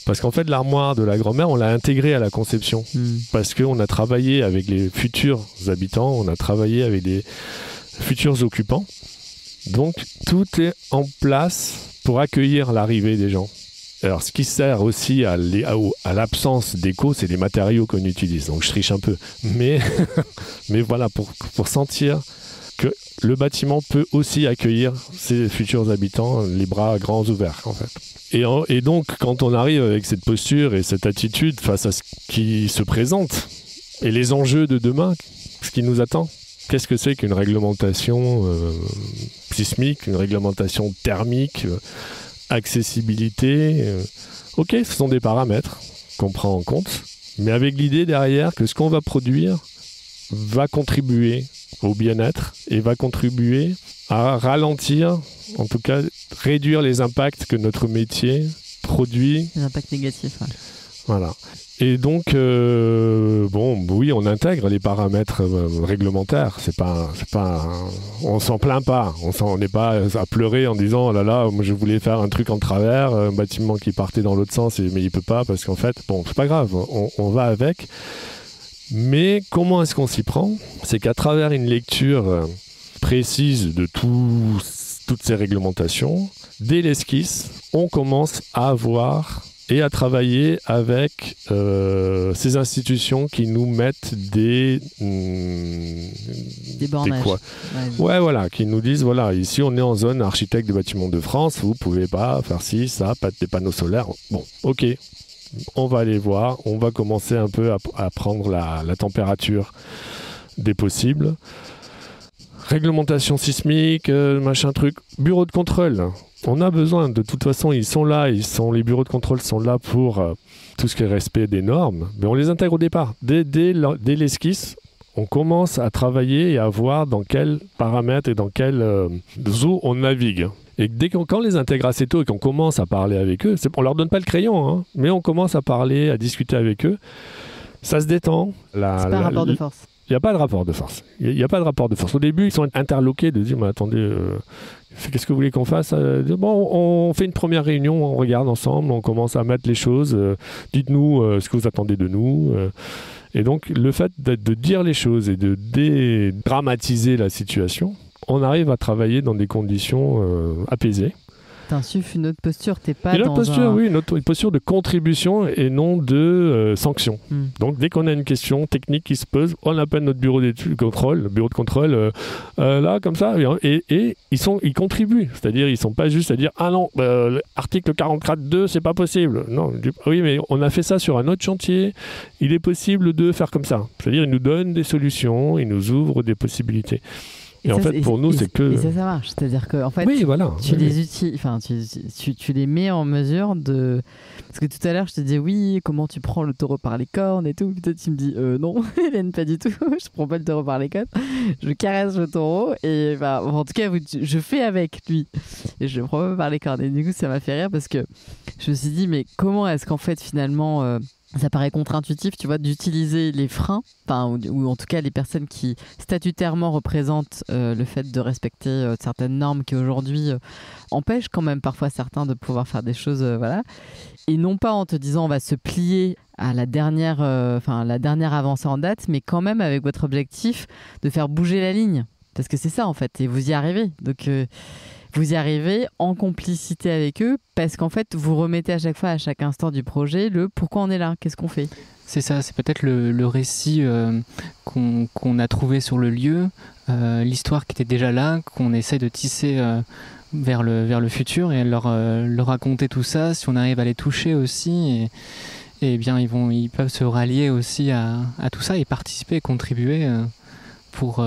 Parce qu'en fait, l'armoire de la grand-mère, on l'a intégrée à la conception. Parce qu'on a travaillé avec les futurs habitants, on a travaillé avec les futurs occupants. Donc, tout est en place pour accueillir l'arrivée des gens. Alors, ce qui sert aussi à l'absence d'écho, c'est les matériaux qu'on utilise. Donc, je triche un peu. Mais voilà, pour sentir que le bâtiment peut aussi accueillir ses futurs habitants, les bras grands ouverts, en fait. Et donc, quand on arrive avec cette posture et cette attitude face à ce qui se présente, et les enjeux de demain, ce qui nous attend, qu'est-ce que c'est qu'une réglementation sismique, une réglementation thermique, accessibilité, ok, ce sont des paramètres qu'on prend en compte, mais avec l'idée derrière que ce qu'on va produire va contribuer au bien-être et va contribuer à ralentir, en tout cas réduire les impacts que notre métier produit. Les impacts négatifs, ouais. Voilà. Et donc, oui, on intègre les paramètres réglementaires. On s'en plaint pas. On n'est pas à pleurer en disant, oh là là, moi je voulais faire un truc en travers, un bâtiment qui partait dans l'autre sens, mais il peut pas parce qu'en fait, c'est pas grave. On va avec. Mais comment est-ce qu'on s'y prend ? C'est qu'à travers une lecture précise de toutes ces réglementations, dès l'esquisse, on commence à avoir et à travailler avec ces institutions qui nous mettent des bornages. Ouais, voilà, qui nous disent, voilà, ici on est en zone architecte des bâtiments de France, vous pouvez pas faire ci, ça, pas des panneaux solaires. Bon, ok, on va aller voir, on va commencer un peu à prendre la température des possibles. Réglementation sismique, machin truc, bureau de contrôle. On a besoin, de toute façon, ils sont là, les bureaux de contrôle sont là pour tout ce qui est respect des normes, mais on les intègre au départ. Dès l'esquisse, on commence à travailler et à voir dans quels paramètres et dans quelles eaux on navigue. Et quand on les intègre assez tôt et qu'on commence à parler avec eux, on leur donne pas le crayon, hein, mais on commence à parler, à discuter avec eux, ça se détend. C'est pas un rapport de force. Il n'y a pas de rapport de force. Il n'y a pas de rapport de force. Au début, ils sont interloqués de dire, mais attendez, qu'est-ce que vous voulez qu'on fasse? Bon, on fait une première réunion, on regarde ensemble, on commence à mettre les choses. Dites-nous ce que vous attendez de nous. Et donc, le fait de dire les choses et de dédramatiser la situation, on arrive à travailler dans des conditions apaisées. T'insuffles une autre posture, t'es pas une dans autre posture, oui, une posture de contribution et non de sanction. Donc dès qu'on a une question technique qui se pose, on appelle notre bureau de contrôle, là comme ça, et ils contribuent, c'est-à-dire ils sont pas juste à dire ah non, article 44.2 c'est pas possible. Non, oui mais on a fait ça sur un autre chantier, il est possible de faire comme ça. C'est-à-dire ils nous donnent des solutions, ils nous ouvrent des possibilités. Et en fait, pour nous, c'est que... Et ça marche. C'est-à-dire que, en fait, oui, voilà. Tu les utilises, enfin, tu les mets en mesure de... Parce que tout à l'heure, je te disais, oui, comment tu prends le taureau par les cornes et tout. Peut-être tu me dis, non, Hélène, pas du tout. Je prends pas le taureau par les cornes. Je caresse le taureau et, en tout cas, je fais avec lui. Et je le prends pas par les cornes. Et du coup, ça m'a fait rire parce que je me suis dit, mais comment est-ce qu'en fait, finalement... ça paraît contre-intuitif, tu vois, d'utiliser les freins, ou en tout cas les personnes qui statutairement représentent le fait de respecter certaines normes qui aujourd'hui empêchent quand même parfois certains de pouvoir faire des choses, voilà. Et non pas en te disant on va se plier à la dernière avancée en date, mais quand même avec votre objectif de faire bouger la ligne. Parce que c'est ça en fait, et vous y arrivez. Donc... vous y arrivez en complicité avec eux parce qu'en fait, vous remettez à chaque fois, à chaque instant du projet, le pourquoi on est là, qu'est-ce qu'on fait. C'est ça, c'est peut-être le récit qu'on a trouvé sur le lieu, l'histoire qui était déjà là, qu'on essaie de tisser vers le futur et leur raconter tout ça, si on arrive à les toucher aussi. Et bien, ils peuvent se rallier aussi à tout ça et participer et contribuer pour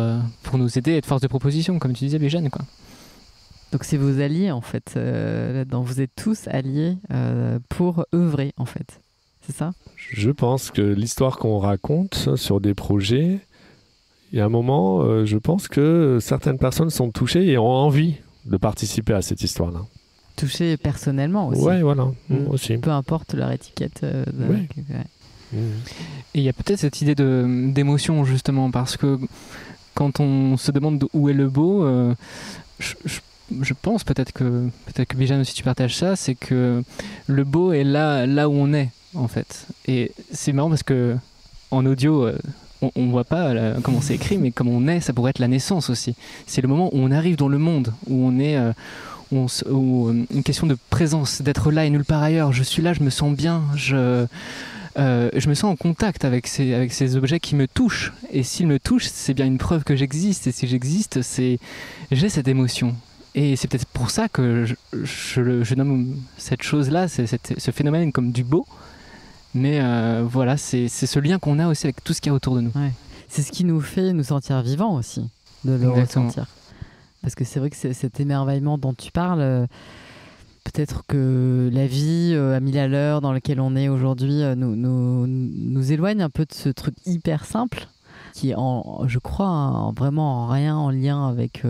nous aider, être force de proposition, comme tu disais, Béjane, quoi. Donc c'est vos alliés en fait là-dedans. Vous êtes tous alliés pour œuvrer en fait. C'est ça? Je pense que l'histoire qu'on raconte sur des projets, il y a un moment, je pense que certaines personnes sont touchées et ont envie de participer à cette histoire-là. Touchées personnellement aussi. Ouais, voilà, aussi. Peu importe leur étiquette. Ouais. Et il y a peut-être cette idée d'émotion justement parce que quand on se demande où est le beau, je pense peut-être que Béjane aussi tu partages ça, c'est que le beau est là où on est en fait. Et c'est marrant parce que en audio on voit pas comment c'est écrit, mais comme on est, ça pourrait être la naissance aussi. C'est le moment où on arrive dans le monde, où on est une question de présence, d'être là et nulle part ailleurs. Je suis là, je me sens bien, je me sens en contact avec ces objets qui me touchent. Et s'ils me touchent, c'est bien une preuve que j'existe. Et si j'existe, j'ai cette émotion. Et c'est peut-être pour ça que je nomme cette chose-là, ce phénomène comme du beau. Mais voilà, c'est ce lien qu'on a aussi avec tout ce qu'il y a autour de nous. Ouais. C'est ce qui nous fait nous sentir vivants aussi, de le ressentir. Parce que c'est vrai que cet émerveillement dont tu parles, peut-être que la vie à 1000 à l'heure dans laquelle on est aujourd'hui nous éloigne un peu de ce truc hyper simple qui est, je crois, vraiment en rien en lien avec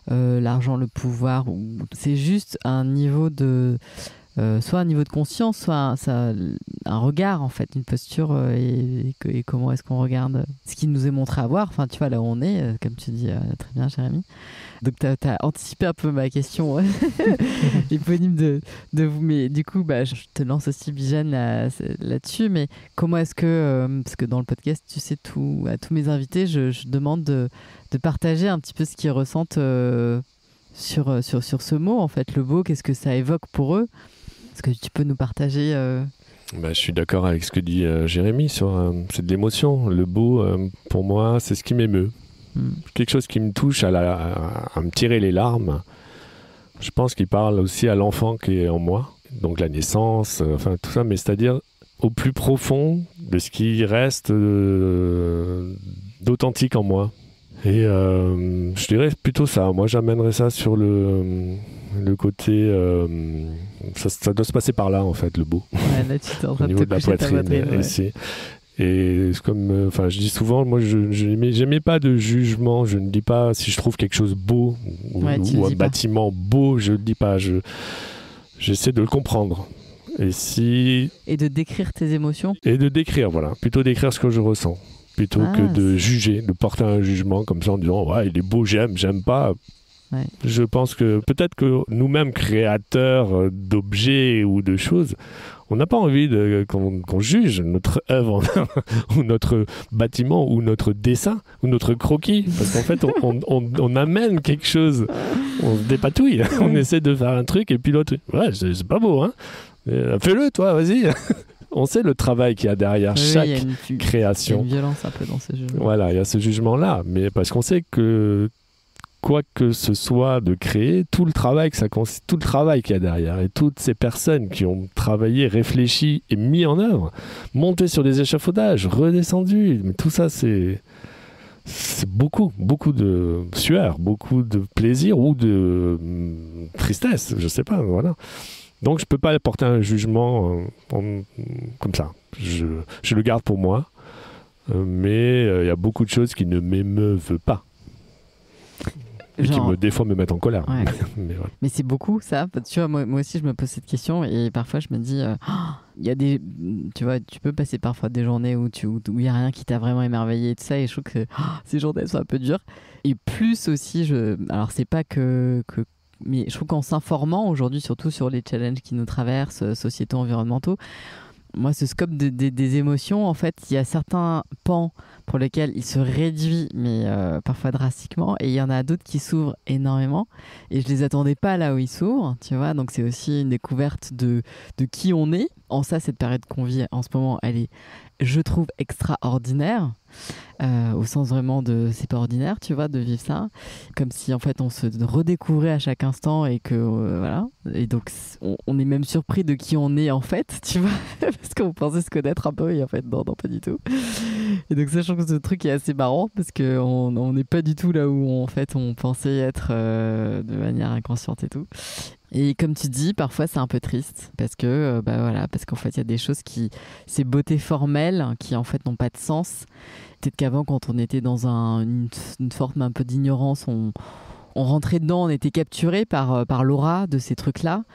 l'argent, le pouvoir. C'est juste un niveau de... soit un niveau de conscience, soit un regard, en fait, une posture et comment est-ce qu'on regarde ce qui nous est montré à voir. Enfin, tu vois, là où on est, comme tu dis très bien, Jérémy. Donc, tu as anticipé un peu ma question éponyme de vous. Mais du coup, je te lance aussi, Béjane, là-dessus. Mais comment est-ce que... parce que dans le podcast, tu sais, à tous mes invités, je demande de partager un petit peu ce qu'ils ressentent sur ce mot, en fait. Le beau, qu'est-ce que ça évoque pour eux? Est-ce que tu peux nous partager je suis d'accord avec ce que dit Jérémy. C'est de l'émotion. Le beau, pour moi, c'est ce qui m'émeut. Quelque chose qui me touche à me tirer les larmes. Je pense qu'il parle aussi à l'enfant qui est en moi. Donc la naissance, tout ça. Mais c'est-à-dire au plus profond de ce qui reste d'authentique en moi. Et je dirais plutôt ça. Moi, j'amènerais ça sur le côté... ça doit se passer par là, en fait, le beau. Ouais, là, tu t'es en train Au niveau de la poitrine. Ouais. Et comme, je dis souvent, moi, je n'aimais pas de jugement. Je ne dis pas si je trouve quelque chose beau ou un bâtiment beau, je ne le dis pas. J'essaie de le comprendre. Et de décrire tes émotions. Et de décrire, voilà. Plutôt décrire ce que je ressens. Plutôt que de juger, de porter un jugement comme ça en disant « Ouais, il est beau, j'aime pas ». Ouais. Je pense que peut-être que nous-mêmes, créateurs d'objets ou de choses, on n'a pas envie qu'on juge notre œuvre ou notre bâtiment ou notre dessin ou notre croquis. Parce qu'en fait, on amène quelque chose, on se dépatouille, on essaie de faire un truc et puis l'autre, ouais, c'est pas beau, hein. Fais-le, toi, vas-y. On sait le travail qu'il y a derrière chaque création. Il y a une violence un peu dans ce jugement. Voilà, il y a ce jugement-là. Mais parce qu'on sait que quoi que ce soit de créer, tout le travail qu'il y a derrière et toutes ces personnes qui ont travaillé, réfléchi et mis en œuvre, monté sur des échafaudages, redescendu, mais tout ça c'est beaucoup de sueur, beaucoup de plaisir ou de tristesse, je sais pas, voilà. Donc je peux pas apporter un jugement comme ça. Je le garde pour moi, mais il y a beaucoup de choses qui ne m'émeuvent pas. Et qui des fois me mettent en colère. Ouais. Mais c'est beaucoup ça. Tu vois, moi aussi je me pose cette question et parfois je me dis, il y a tu vois, tu peux passer parfois des journées où il n'y a rien qui t'a vraiment émerveillé et tout ça, et je trouve que ces journées sont un peu dures. Et plus aussi, alors c'est pas mais je trouve qu'en s'informant aujourd'hui, surtout sur les challenges qui nous traversent, sociétaux, environnementaux, moi, ce scope des émotions, en fait, il y a certains pans pour lesquels il se réduit, mais parfois drastiquement, et il y en a d'autres qui s'ouvrent énormément, et je les attendais pas là où ils s'ouvrent, tu vois, donc c'est aussi une découverte de qui on est. En ça, cette période qu'on vit en ce moment, elle est, je trouve, extraordinaire, au sens vraiment de c'est pas ordinaire, tu vois, de vivre ça, comme si en fait on se redécouvrait à chaque instant et que voilà, et donc on est même surpris de qui on est en fait, tu vois, parce qu'on pensait se connaître un peu et en fait non, pas du tout. Et donc ça, je trouve que ce truc est assez marrant parce qu'on n'est pas du tout là où en fait on pensait être de manière inconsciente et tout. Et comme tu dis, parfois c'est un peu triste parce que voilà, parce qu'en fait il y a des choses ces beautés formelles qui en fait n'ont pas de sens. Peut-être qu'avant, quand on était dans une forme un peu d'ignorance, on rentrait dedans, on était capturé par l'aura de ces trucs-là.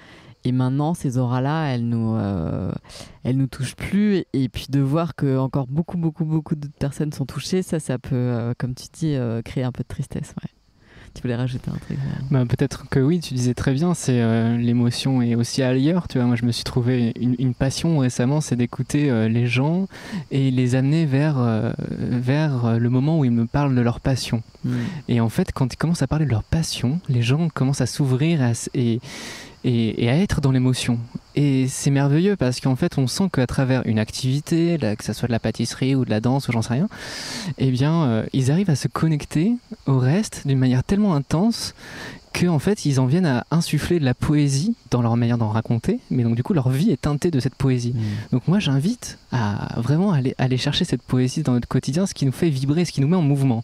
Et maintenant, ces auras-là, elles nous touchent plus. Et puis de voir que encore beaucoup de personnes sont touchées, ça peut, comme tu dis, créer un peu de tristesse. Ouais. Tu voulais rajouter un truc? Peut-être que oui, tu disais très bien, c'est l'émotion est aussi ailleurs. Tu vois, moi je me suis trouvé une passion récemment, c'est d'écouter les gens et les amener vers le moment où ils me parlent de leur passion. Et en fait, quand ils commencent à parler de leur passion, les gens commencent à s'ouvrir et à être dans l'émotion. Et c'est merveilleux parce qu'en fait, on sent qu'à travers une activité, que ça soit de la pâtisserie ou de la danse ou j'en sais rien, eh bien, ils arrivent à se connecter au reste d'une manière tellement intense qu'en fait, ils en viennent à insuffler de la poésie dans leur manière d'en raconter, mais donc du coup, leur vie est teintée de cette poésie. Donc moi, j'invite à vraiment aller chercher cette poésie dans notre quotidien, ce qui nous fait vibrer, ce qui nous met en mouvement.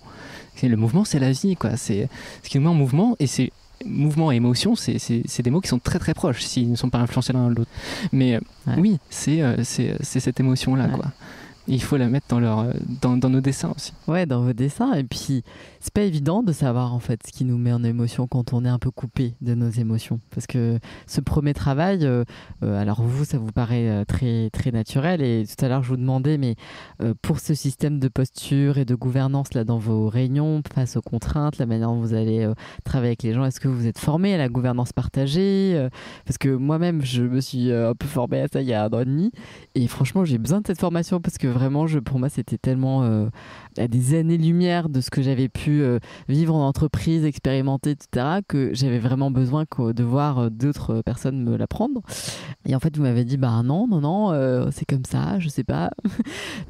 Le mouvement, c'est la vie, quoi. C'est ce qui nous met en mouvement, et c'est mouvement et émotion, c'est des mots qui sont très très proches s'ils ne sont pas influencés l'un l'autre. Mais oui, c'est cette émotion-là, quoi. Il faut la mettre dans nos dessins aussi. Ouais, dans vos dessins. Et puis, c'est pas évident de savoir en fait ce qui nous met en émotion quand on est un peu coupé de nos émotions. Parce que ce premier travail, alors vous, ça vous paraît très, très naturel. Et tout à l'heure, je vous demandais, mais pour ce système de posture et de gouvernance là dans vos réunions, face aux contraintes, la manière dont vous allez travailler avec les gens, est-ce que vous êtes formé à la gouvernance partagée? Parce que moi-même, je me suis un peu formée à ça il y a 1 an et demi. Et franchement, j'ai besoin de cette formation parce que vraiment, pour moi, c'était tellement à des années-lumière de ce que j'avais pu vivre en entreprise, expérimenter, etc., que j'avais vraiment besoin de voir d'autres personnes me l'apprendre. Et en fait, vous m'avez dit, non, c'est comme ça, je sais pas.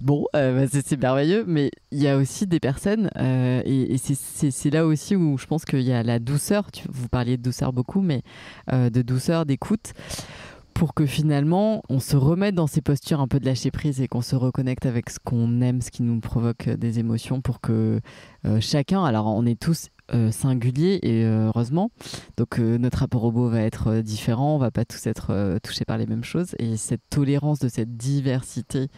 Bon, c'est merveilleux, mais il y a aussi des personnes, et c'est là aussi où je pense qu'il y a la douceur, vous parliez de douceur beaucoup, mais de douceur, d'écoute, pour que finalement on se remette dans ces postures un peu de lâcher prise et qu'on se reconnecte avec ce qu'on aime, ce qui nous provoque des émotions, pour que chacun, alors on est tous singuliers et heureusement, donc notre rapport au beau va être différent, on va pas tous être touchés par les mêmes choses, et cette tolérance de cette diversité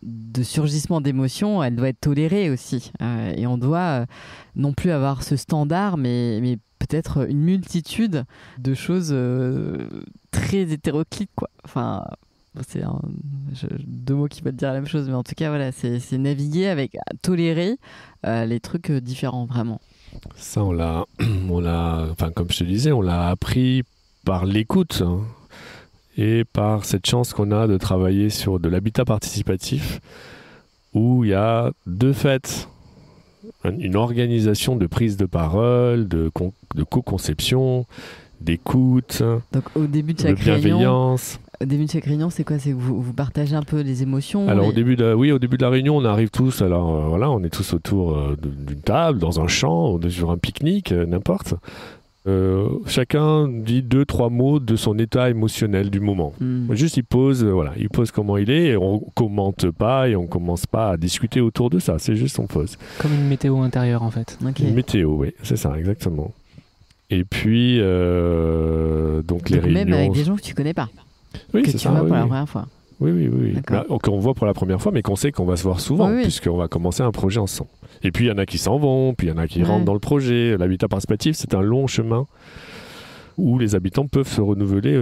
de surgissement d'émotions, elle doit être tolérée aussi, et on doit non plus avoir ce standard, mais peut-être une multitude de choses très hétéroclites, quoi. Enfin, c'est deux mots qui veulent dire la même chose, mais en tout cas, voilà, c'est naviguer avec, tolérer les trucs différents, vraiment. Ça, enfin, comme je te disais, on l'a appris par l'écoute, hein, et par cette chance qu'on a de travailler sur de l'habitat participatif, où il y a de fait une organisation de prise de parole, de co-conception, d'écoute, donc, au début de chaque bienveillance. Au début de chaque réunion, c'est quoi? C'est que vous partagez un peu les émotions? Alors, au début de la réunion, on arrive tous, alors voilà, on est tous autour d'une table, dans un champ, sur un pique-nique, n'importe. Chacun dit 2-3 mots de son état émotionnel du moment. Juste, il pose comment il est, et on commente pas, et on commence pas à discuter autour de ça. C'est juste, on pose. Comme une météo intérieure, en fait. Okay. Une météo, oui, c'est ça, exactement. Et puis, donc les réunions... Même avec des gens que tu connais pas. Oui, que c'est tu ça, vois oui, pour la oui. première fois. Oui. Qu'on voit pour la première fois, mais qu'on sait qu'on va se voir souvent, puisqu'on va commencer un projet ensemble. Et puis, il y en a qui s'en vont, puis il y en a qui rentrent dans le projet. L'habitat participatif, c'est un long chemin où les habitants peuvent se renouveler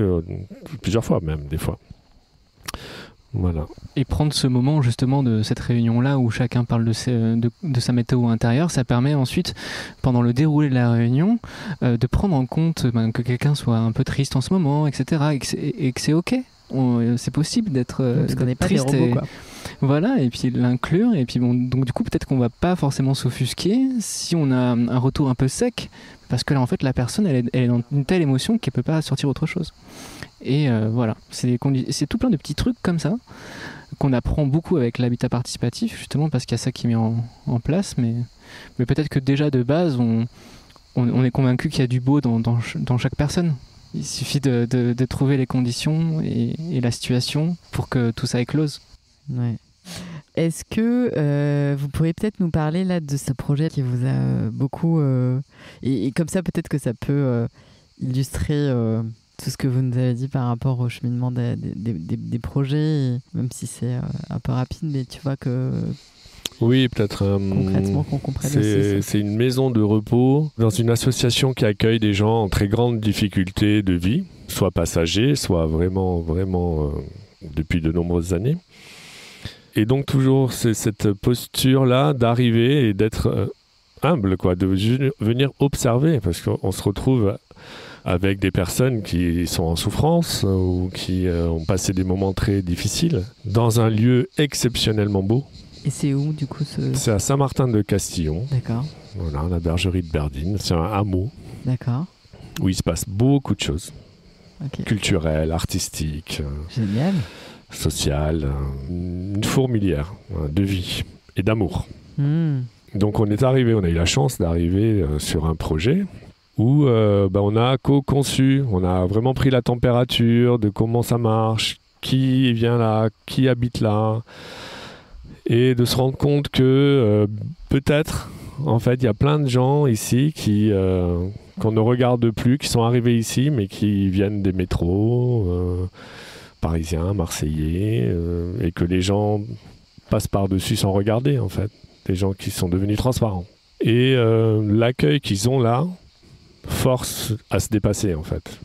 plusieurs fois, même, des fois. Voilà. Et prendre ce moment, justement, de cette réunion-là, où chacun parle de sa météo intérieure, ça permet ensuite, pendant le déroulé de la réunion, de prendre en compte que quelqu'un soit un peu triste en ce moment, etc., et que c'est OK. C'est possible d'être parce qu'on n'est pas triste des robots, quoi. Voilà, et puis l'inclure, et puis bon, donc du coup peut-être qu'on va pas forcément s'offusquer si on a un retour un peu sec, parce que là en fait la personne elle est dans une telle émotion qu'elle peut pas sortir autre chose. Et voilà, c'est tout plein de petits trucs comme ça qu'on apprend beaucoup avec l'habitat participatif, justement parce qu'il y a ça qui est mis en place, mais peut-être que déjà de base on est convaincu qu'il y a du beau dans chaque personne. Il suffit de trouver les conditions et la situation pour que tout ça éclose. Ouais. Est-ce que vous pourriez peut-être nous parler là de ce projet qui vous a beaucoup... et comme ça, peut-être que ça peut illustrer tout ce que vous nous avez dit par rapport au cheminement des projets, même si c'est un peu rapide, mais tu vois que... Oui, peut-être. Concrètement, qu'on comprenne aussi. C'est une maison de repos dans une association qui accueille des gens en très grande difficulté de vie, soit passagers, soit vraiment depuis de nombreuses années. Et donc toujours, c'est cette posture-là d'arriver et d'être humble, quoi, de venir observer, parce qu'on se retrouve avec des personnes qui sont en souffrance ou qui ont passé des moments très difficiles dans un lieu exceptionnellement beau. Et c'est où, du coup C'est à Saint-Martin-de-Castillon. D'accord. Voilà, la bergerie de Berdine. C'est un hameau. D'accord. Où il se passe beaucoup de choses. Okay. Culturelles, artistiques. Génial. Sociales. Une fourmilière de vie et d'amour. Donc on a eu la chance d'arriver sur un projet où on a co-conçu, on a vraiment pris la température de comment ça marche, qui vient là, qui habite là. Et de se rendre compte que peut-être, en fait, il y a plein de gens ici qu'on ne regarde plus, qui sont arrivés ici, mais qui viennent des métros parisiens, marseillais, et que les gens passent par-dessus sans regarder, en fait. Des gens qui sont devenus transparents. Et l'accueil qu'ils ont là force à se dépasser, en fait.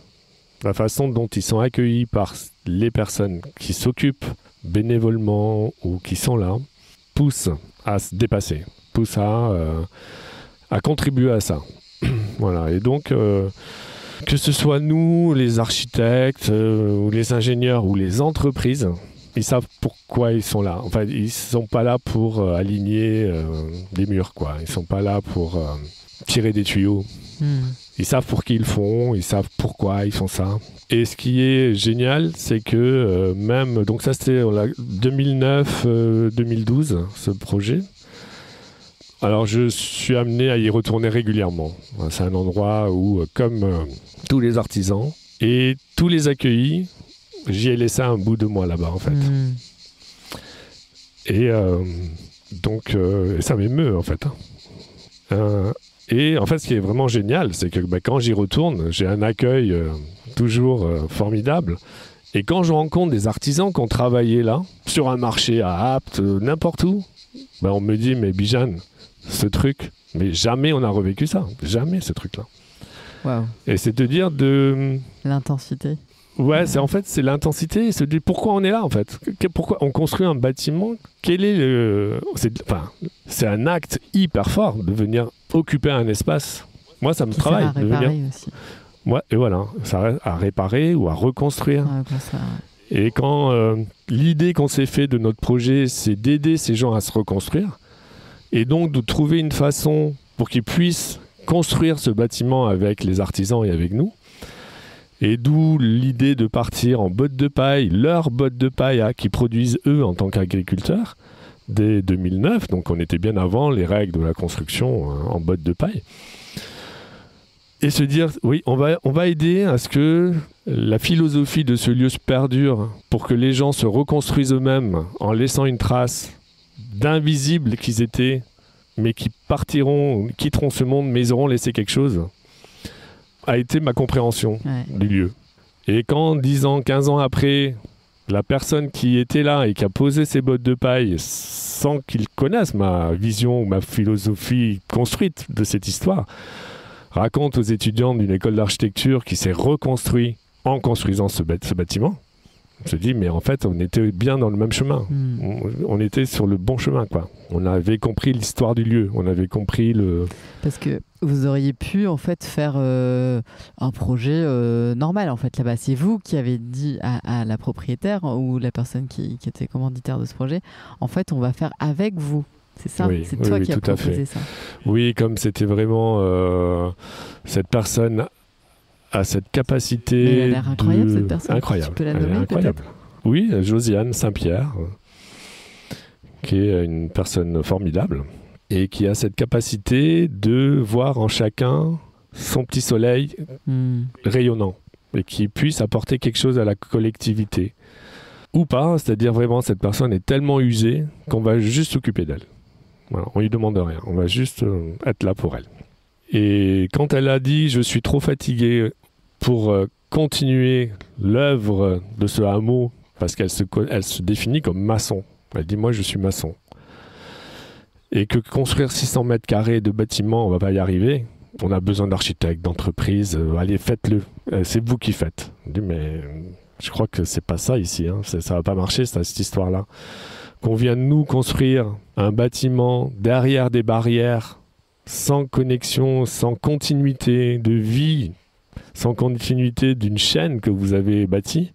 La façon dont ils sont accueillis par les personnes qui s'occupent bénévolement ou qui sont là, pousse à se dépasser, pousse à contribuer à ça. Voilà. Et donc, que ce soit nous, les architectes, ou les ingénieurs, ou les entreprises, ils savent pourquoi ils sont là. Enfin, ils ne sont pas là pour aligner des murs, quoi. Ils ne sont pas là pour tirer des tuyaux. Ils savent pour qui ils font, ils savent pourquoi ils font ça. Et ce qui est génial, c'est que même... Donc ça, c'était 2009-2012, ce projet. Alors, je suis amené à y retourner régulièrement. C'est un endroit où, comme tous les artisans et tous les accueillis, j'y ai laissé un bout de moi là-bas, en fait. Et donc, ça m'émeut, en fait. Et en fait, ce qui est vraiment génial, c'est que quand j'y retourne, j'ai un accueil toujours formidable. Et quand je rencontre des artisans qui ont travaillé là, sur un marché à Apt, n'importe où, on me dit, mais Bijan, ce truc, mais jamais on a revécu ça. Jamais ce truc-là. Wow. Et c'est de dire de... L'intensité. Ouais, c'est l'intensité et se dire pourquoi on est là, en fait. Pourquoi on construit un bâtiment. Quel est le... C'est un acte hyper fort de venir occuper un espace. Moi, ça me travaille. Ça va réparer aussi. Ouais, et voilà, ça reste à réparer ou à reconstruire. Et quand l'idée qu'on s'est fait de notre projet, c'est d'aider ces gens à se reconstruire, et donc de trouver une façon pour qu'ils puissent construire ce bâtiment avec les artisans et avec nous, et d'où l'idée de partir en bottes de paille, leurs bottes de paille qu'ils produisent eux en tant qu'agriculteurs, dès 2009, donc on était bien avant les règles de la construction en bottes de paille. Et se dire, oui, on va aider à ce que la philosophie de ce lieu se perdure pour que les gens se reconstruisent eux-mêmes en laissant une trace d'invisibles qu'ils étaient, mais qui quitteront ce monde, mais ils auront laissé quelque chose, a été ma compréhension du lieu. Et quand 10 ans, 15 ans après, la personne qui était là et qui a posé ses bottes de paille sans qu'il connaisse ma vision ou ma philosophie construite de cette histoire, raconte aux étudiants d'une école d'architecture qui s'est reconstruit en construisant ce bâtiment, on se dit, mais en fait, on était bien dans le même chemin. On était sur le bon chemin, quoi. On avait compris l'histoire du lieu, on avait compris le... Parce que vous auriez pu, en fait, faire un projet normal, en fait, là-bas. C'est vous qui avez dit à la propriétaire ou la personne qui était commanditaire de ce projet, en fait, on va faire avec vous. C'est ça, oui, c'est toi qui as tout à proposé fait. ça. Oui, comme c'était vraiment cette personne a cette capacité. Mais elle a l'air incroyable, cette personne. Incroyable. Tu peux la nommer, incroyable. Oui, Josiane Saint-Pierre, qui est une personne formidable et qui a cette capacité de voir en chacun son petit soleil rayonnant et qui puisse apporter quelque chose à la collectivité. Ou pas, c'est-à-dire vraiment cette personne est tellement usée qu'on va juste s'occuper d'elle. Voilà, on lui demande rien, on va juste être là pour elle. Et quand elle a dit « je suis trop fatiguée pour continuer l'œuvre de ce hameau », parce qu'elle se définit comme maçon. Elle dit « moi je suis maçon ». Et que construire 600 mètres carrés de bâtiments, on ne va pas y arriver. On a besoin d'architectes, d'entreprises, allez faites-le, c'est vous qui faites. Je dis « mais je crois que c'est pas ça ici, hein. Ça ne va pas marcher cette histoire-là. Qu'on vienne nous construire un bâtiment derrière des barrières, sans connexion, sans continuité de vie, sans continuité d'une chaîne que vous avez bâtie,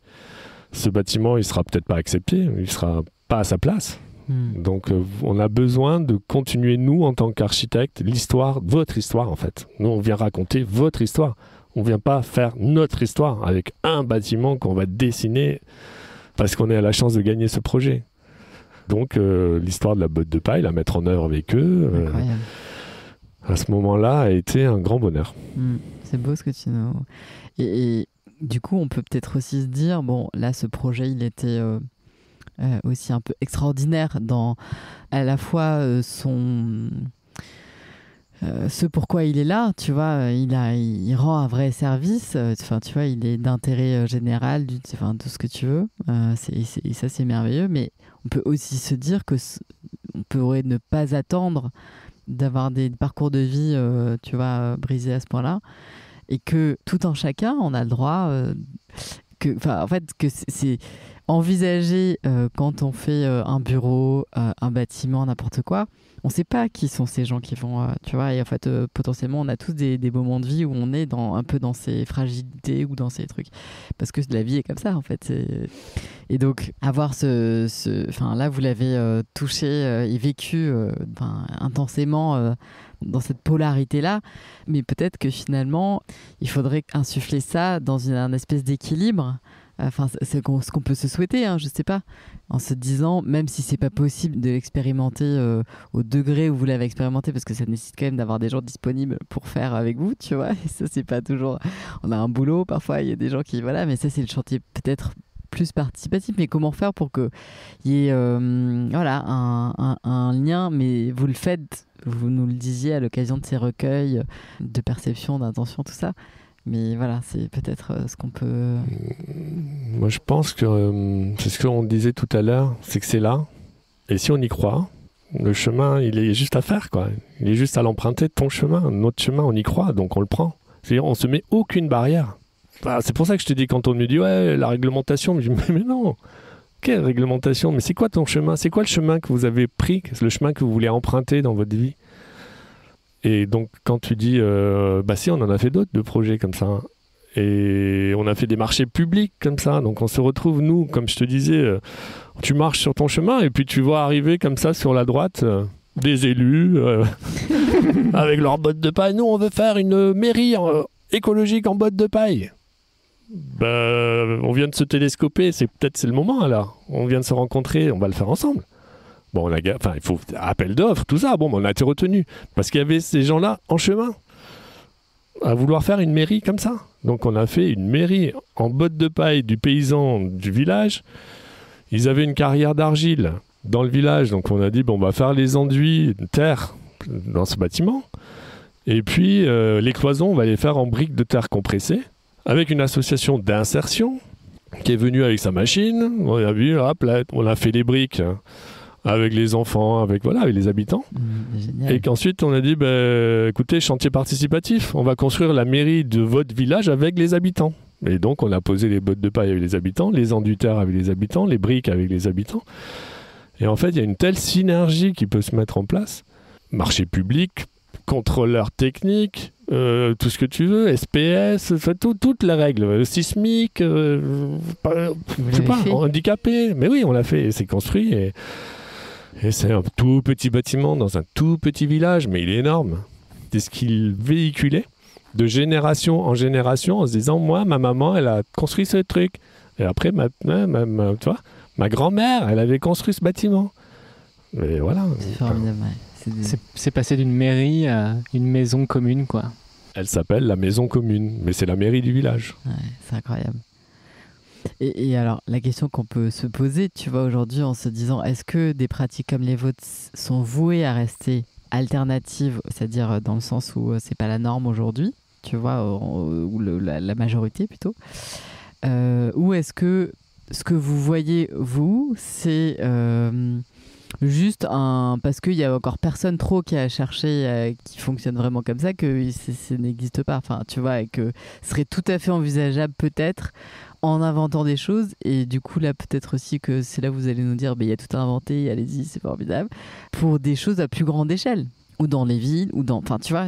ce bâtiment, il ne sera peut-être pas accepté, il ne sera pas à sa place. Donc, on a besoin de continuer, nous, en tant qu'architectes, l'histoire, votre histoire, en fait. Nous, on vient raconter votre histoire. On ne vient pas faire notre histoire avec un bâtiment qu'on va dessiner parce qu'on a la chance de gagner ce projet. Donc, l'histoire de la botte de paille, la mettre en œuvre avec eux... à ce moment-là, a été un grand bonheur. C'est beau ce que tu nous... Et du coup, on peut peut-être aussi se dire, bon, là, ce projet, il était aussi un peu extraordinaire dans à la fois ce pourquoi il est là, tu vois, il rend un vrai service, enfin, tu vois, il est d'intérêt général, de ce que tu veux, et ça, c'est merveilleux, mais on peut aussi se dire que on pourrait ne pas attendre d'avoir des parcours de vie, tu vois, brisés à ce point-là, et que tout un chacun, on a le droit, en fait, que c'est envisager quand on fait un bureau, un bâtiment, n'importe quoi, on ne sait pas qui sont ces gens qui vont, tu vois, et en fait, potentiellement, on a tous des moments de vie où on est un peu dans ces fragilités ou dans ces trucs, parce que la vie est comme ça, en fait. Et donc, avoir là, vous l'avez touché et vécu intensément dans cette polarité-là, mais peut-être que finalement, il faudrait insuffler ça dans un espèce d'équilibre. Enfin, c'est ce qu'on peut se souhaiter, hein, je sais pas, en se disant, même si c'est pas possible de l'expérimenter au degré où vous l'avez expérimenté, parce que ça nécessite quand même d'avoir des gens disponibles pour faire avec vous, tu vois, et ça c'est pas toujours, on a un boulot, parfois il y a des gens qui, voilà, mais ça c'est le chantier peut-être plus participatif. Mais comment faire pour qu'il y ait voilà, un lien, mais vous le faites, vous nous le disiez à l'occasion de ces recueils de perception, d'intention, tout ça. Mais voilà, c'est peut-être ce qu'on peut... Moi, je pense que c'est ce qu'on disait tout à l'heure, c'est que c'est là. Et si on y croit, le chemin, il est juste à faire, quoi. Il est juste à l'emprunter, ton chemin. Notre chemin, on y croit, donc on le prend. C'est-à-dire, on se met aucune barrière. Bah, c'est pour ça que je te dis, quand on me dit, ouais, la réglementation, je me dis, mais non, quelle réglementation? Mais c'est quoi ton chemin? C'est quoi le chemin que vous avez pris? Le chemin que vous voulez emprunter dans votre vie? Et donc, quand tu dis, bah si, on en a fait d'autres de projets comme ça. Et on a fait des marchés publics comme ça. Donc, on se retrouve, nous, comme je te disais, tu marches sur ton chemin et puis tu vois arriver comme ça sur la droite des élus avec leurs bottes de paille. Nous, on veut faire une mairie écologique en bottes de paille. On vient de se télescoper, c'est le moment alors. On vient de se rencontrer, on va le faire ensemble. Bon, il faut appel d'offres, tout ça. Bon, on a été retenu parce qu'il y avait ces gens-là en chemin à vouloir faire une mairie comme ça. Donc, on a fait une mairie en bottes de paille du paysan du village. Ils avaient une carrière d'argile dans le village, donc on a dit bon, on va faire les enduits de terre dans ce bâtiment. Et puis les cloisons, on va les faire en briques de terre compressées, avec une association d'insertion qui est venue avec sa machine. On a vu, hop, là, on a fait les briques avec les enfants, avec les habitants. Et qu'ensuite, on a dit, écoutez, chantier participatif, on va construire la mairie de votre village avec les habitants. Et donc, on a posé les bottes de paille avec les habitants, les enduits de terre avec les habitants, les briques avec les habitants. Et en fait, il y a une telle synergie qui peut se mettre en place. Marché public, contrôleur technique, tout ce que tu veux, SPS, toutes les règles, sismique, je sais pas, handicapé. Mais oui, on l'a fait, et c'est construit. Et c'est un tout petit bâtiment dans un tout petit village, mais il est énorme. C'est ce qu'il véhiculait de génération en génération en se disant, moi, ma maman, elle a construit ce truc. Et après, tu vois, ma grand-mère, elle avait construit ce bâtiment. Et voilà. C'est formidable, ouais. C'est passé d'une mairie à une maison commune, quoi. Elle s'appelle la maison commune, mais c'est la mairie du village. Ouais, c'est incroyable. Et alors, la question qu'on peut se poser, tu vois, aujourd'hui, en se disant, est-ce que des pratiques comme les vôtres sont vouées à rester alternatives, c'est-à-dire dans le sens où c'est pas la norme aujourd'hui, tu vois, ou la majorité plutôt, ou est-ce que ce que vous voyez, vous, c'est juste parce qu'il y a encore personne trop qui a cherché, qui fonctionne vraiment comme ça, que ça n'existe pas, enfin, tu vois, et que ce serait tout à fait envisageable peut-être en inventant des choses, et du coup là peut-être aussi que c'est là où vous allez nous dire il y a tout à inventer, allez-y, c'est formidable, pour des choses à plus grande échelle, ou dans les villes, ou dans, enfin tu vois,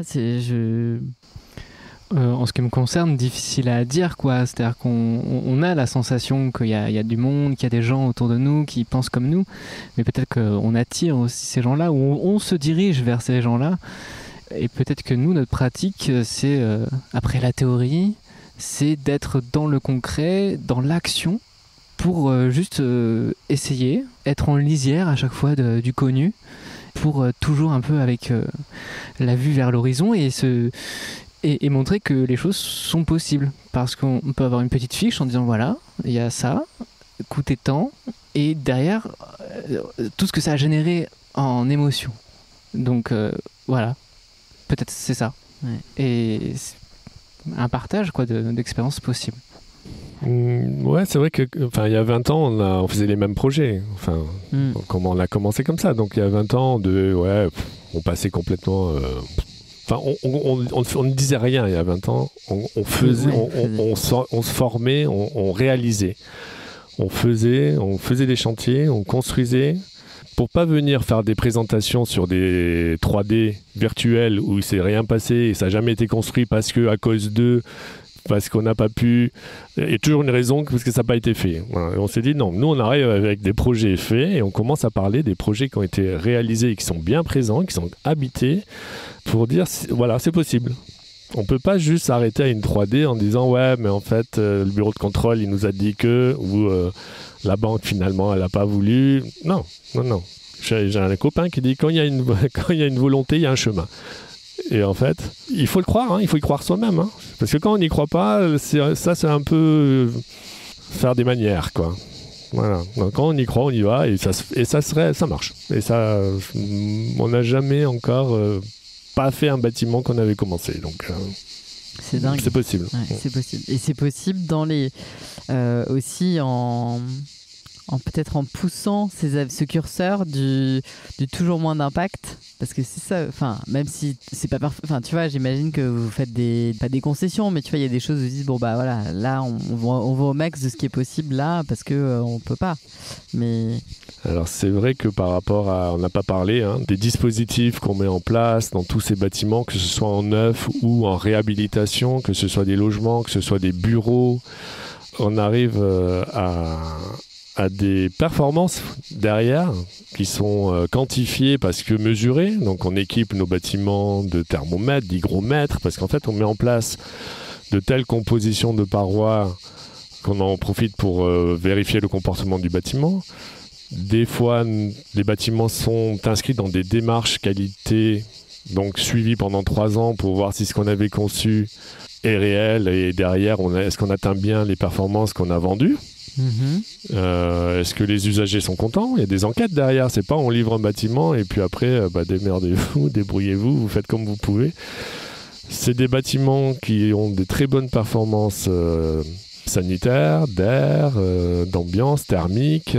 en ce qui me concerne, difficile à dire, quoi. C'est-à-dire qu'on a la sensation qu'il y a du monde, qu'il y a des gens autour de nous qui pensent comme nous, mais peut-être qu'on attire aussi ces gens-là, ou on se dirige vers ces gens-là, et peut-être que nous, notre pratique, c'est, après la théorie, c'est d'être dans le concret, dans l'action, pour juste essayer, être en lisière à chaque fois du connu, pour toujours un peu avec la vue vers l'horizon, et montrer que les choses sont possibles. Parce qu'on peut avoir une petite fiche en disant voilà, il y a ça, coûter tant, et derrière, tout ce que ça a généré en émotion. Donc voilà, peut-être c'est ça. Ouais. Et un partage d'expériences possibles. Ouais, c'est vrai que il y a 20 ans, on faisait les mêmes projets. Comment on a commencé comme ça. Donc il y a 20 ans, on passait complètement... on ne disait rien il y a 20 ans. On faisait, on se formait, on réalisait. On faisait des chantiers, on construisait. Pour pas venir faire des présentations sur des 3D virtuels où il s'est rien passé et ça n'a jamais été construit parce qu'on n'a pas pu. Il y a toujours une raison parce que ça n'a pas été fait. Voilà. Et on s'est dit non, nous on arrive avec des projets faits et on commence à parler des projets qui ont été réalisés et qui sont bien présents, qui sont habités, pour dire voilà, c'est possible. On ne peut pas juste s'arrêter à une 3D en disant ouais, mais en fait, le bureau de contrôle il nous a dit que, ou la banque finalement elle n'a pas voulu. Non. J'ai un copain qui dit quand il y a une volonté, il y a un chemin. Et en fait, il faut le croire, il faut y croire soi-même. Parce que quand on n'y croit pas, c'est un peu... faire des manières, quoi. Voilà. Donc, quand on y croit, on y va et ça marche. Et ça, on n'a jamais encore pas fait un bâtiment qu'on avait commencé. Donc, c'est dingue. C'est possible. Ouais, c'est possible. Et c'est possible dans les aussi peut-être en poussant ce curseur du toujours moins d'impact, parce que c'est ça, enfin, même si c'est pas parfait, enfin, tu vois, j'imagine que vous faites pas des concessions, mais tu vois, il y a des choses où vous dites, bon, bah voilà, là, on va au max de ce qui est possible là, parce que on peut pas. Mais... Alors, c'est vrai que par rapport à, on n'a pas parlé, des dispositifs qu'on met en place dans tous ces bâtiments, que ce soit en neuf ou en réhabilitation, que ce soit des logements, que ce soit des bureaux, on arrive à des performances derrière qui sont quantifiées parce que mesurées. Donc on équipe nos bâtiments de thermomètres, d'hygromètres, parce qu'en fait on met en place de telles compositions de parois qu'on en profite pour vérifier le comportement du bâtiment. Des fois, les bâtiments sont inscrits dans des démarches qualité, donc suivies pendant 3 ans pour voir si ce qu'on avait conçu est réel et derrière, est-ce qu'on atteint bien les performances qu'on a vendues. Est-ce que les usagers sont contents? Il y a des enquêtes derrière, c'est pas on livre un bâtiment et puis après démerdez-vous, débrouillez-vous, vous faites comme vous pouvez. C'est des bâtiments qui ont de très bonnes performances sanitaires, d'air, d'ambiance, thermique.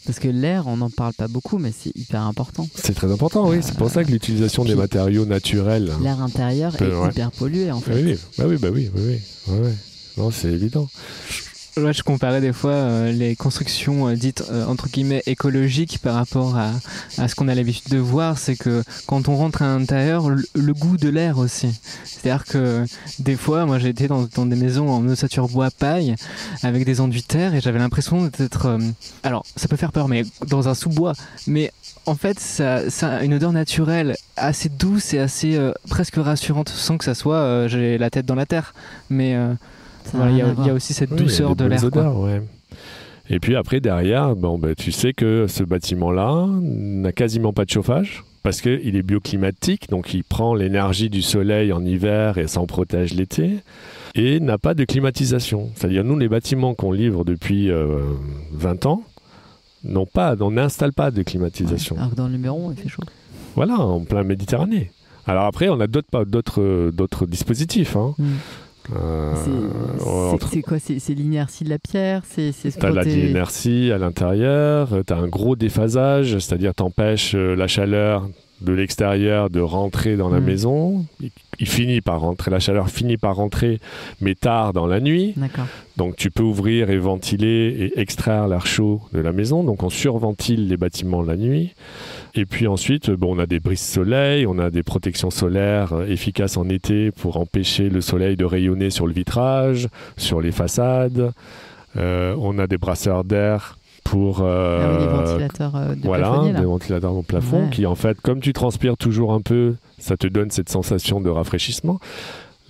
Parce que l'air, on n'en parle pas beaucoup, mais c'est hyper important. C'est très important, oui. C'est pour ça que l'utilisation des matériaux naturels... L'air intérieur est hyper pollué, en fait. Oui. Ouais. Non, c'est évident. Ouais, je comparais des fois les constructions dites entre guillemets écologiques par rapport à ce qu'on a l'habitude de voir. C'est que quand on rentre à l'intérieur, le goût de l'air aussi. C'est-à-dire que des fois, moi j'ai été dans des maisons en ossature bois paille avec des enduits de terre et j'avais l'impression d'être... alors, ça peut faire peur, mais dans un sous-bois. Mais en fait, ça a une odeur naturelle assez douce et assez presque rassurante, sans que ça soit j'ai la tête dans la terre. Mais... voilà, il y a aussi cette douceur de l'air. Odeurs, ouais. Et puis après, derrière, tu sais que ce bâtiment-là n'a quasiment pas de chauffage parce qu'il est bioclimatique, donc il prend l'énergie du soleil en hiver et s'en protège l'été, et n'a pas de climatisation. C'est-à-dire, nous, les bâtiments qu'on livre depuis 20 ans, on n'installe pas de climatisation. Ouais, alors que dans le Luberon, il fait chaud. Voilà, en plein Méditerranée. Alors après, on a d'autres dispositifs, c'est quoi? C'est l'inertie de la pierre? T'as l'inertie à l'intérieur, t'as un gros déphasage, c'est-à-dire t'empêches la chaleur de l'extérieur de rentrer dans la maison. La chaleur finit par rentrer, mais tard dans la nuit. D'accord. Donc tu peux ouvrir et ventiler et extraire l'air chaud de la maison. Donc on surventile les bâtiments la nuit. Et puis ensuite, on a des brises-soleil, on a des protections solaires efficaces en été pour empêcher le soleil de rayonner sur le vitrage, sur les façades. On a des brasseurs d'air pour... des ventilateurs des ventilateurs au plafond qui, en fait, comme tu transpires toujours un peu, ça te donne cette sensation de rafraîchissement.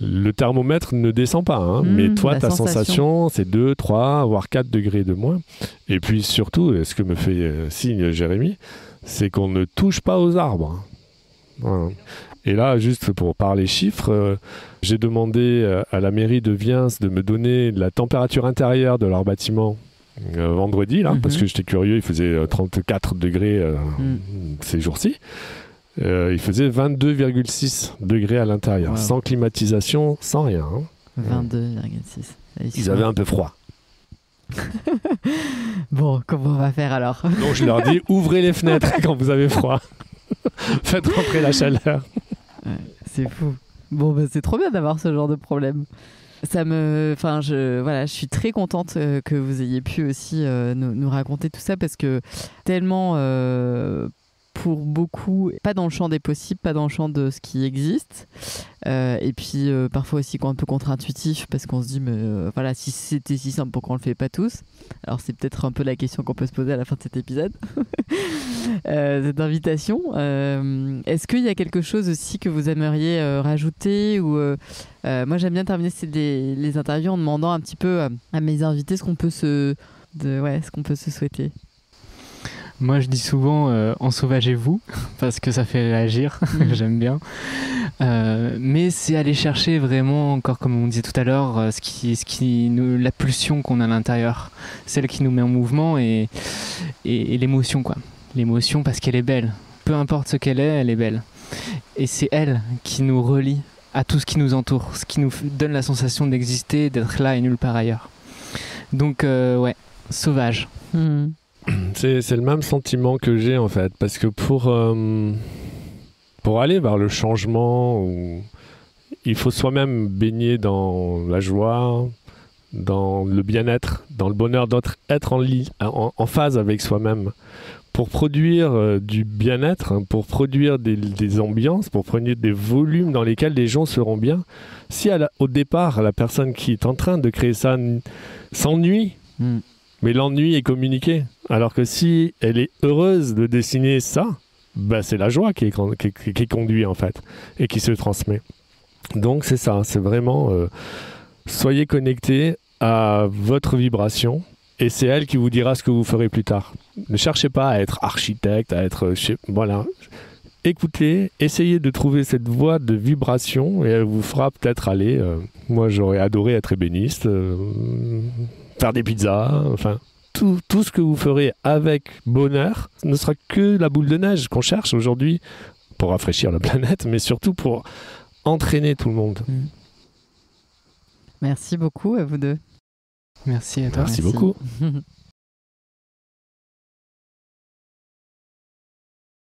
Le thermomètre ne descend pas, mais toi, ta sensation, c'est 2, 3, voire 4 degrés de moins. Et puis surtout, ce que me fait signe Jérémy, c'est qu'on ne touche pas aux arbres. Voilà. Et là, juste pour parler chiffres, j'ai demandé à la mairie de Viens de me donner la température intérieure de leur bâtiment vendredi, là, parce que j'étais curieux, il faisait 34 degrés ces jours-ci. Il faisait 22,6 degrés à l'intérieur, sans climatisation, sans rien. 22,6. Ils avaient un peu froid. Bon, comment on va faire alors? Donc je leur dis, ouvrez les fenêtres quand vous avez froid. Faites rentrer la chaleur. Ouais, c'est fou. Bon, c'est trop bien d'avoir ce genre de problème. Je suis très contente que vous ayez pu aussi nous raconter tout ça, parce que tellement pour beaucoup, pas dans le champ des possibles, pas dans le champ de ce qui existe, et puis parfois aussi un peu contre-intuitif, parce qu'on se dit mais si c'était si simple, pourquoi on le fait pas tous? Alors c'est peut-être un peu la question qu'on peut se poser à la fin de cet épisode. Cette invitation, est-ce qu'il y a quelque chose aussi que vous aimeriez rajouter, ou moi j'aime bien terminer les interviews en demandant un petit peu à mes invités ce qu'on peut se souhaiter. Moi, je dis souvent ensauvagez-vous, parce que ça fait réagir, j'aime bien. Mais c'est aller chercher vraiment, encore comme on disait tout à l'heure, la pulsion qu'on a à l'intérieur, celle qui nous met en mouvement et l'émotion, quoi. L'émotion parce qu'elle est belle. Peu importe ce qu'elle est, elle est belle. Et c'est elle qui nous relie à tout ce qui nous entoure, ce qui nous donne la sensation d'exister, d'être là et nulle part ailleurs. Donc ouais, sauvage. C'est le même sentiment que j'ai en fait, parce que pour aller vers le changement, il faut soi-même baigner dans la joie, dans le bien-être, dans le bonheur d'être en phase avec soi-même. Pour produire du bien-être, pour produire des ambiances, pour produire des volumes dans lesquels les gens seront bien, si au départ, la personne qui est en train de créer ça s'ennuie, mais l'ennui est communiqué. Alors que si elle est heureuse de dessiner ça, bah c'est la joie qui conduit en fait, et qui se transmet. Donc c'est ça, c'est vraiment soyez connectés à votre vibration, et c'est elle qui vous dira ce que vous ferez plus tard. Ne cherchez pas à être architecte, à être... Voilà. Écoutez, essayez de trouver cette voie de vibration, et elle vous fera peut-être aller... moi j'aurais adoré être ébéniste, faire des pizzas, enfin... Tout ce que vous ferez avec bonheur ne sera que la boule de neige qu'on cherche aujourd'hui pour rafraîchir la planète, mais surtout pour entraîner tout le monde. Merci beaucoup à vous deux. Merci à toi. Merci beaucoup.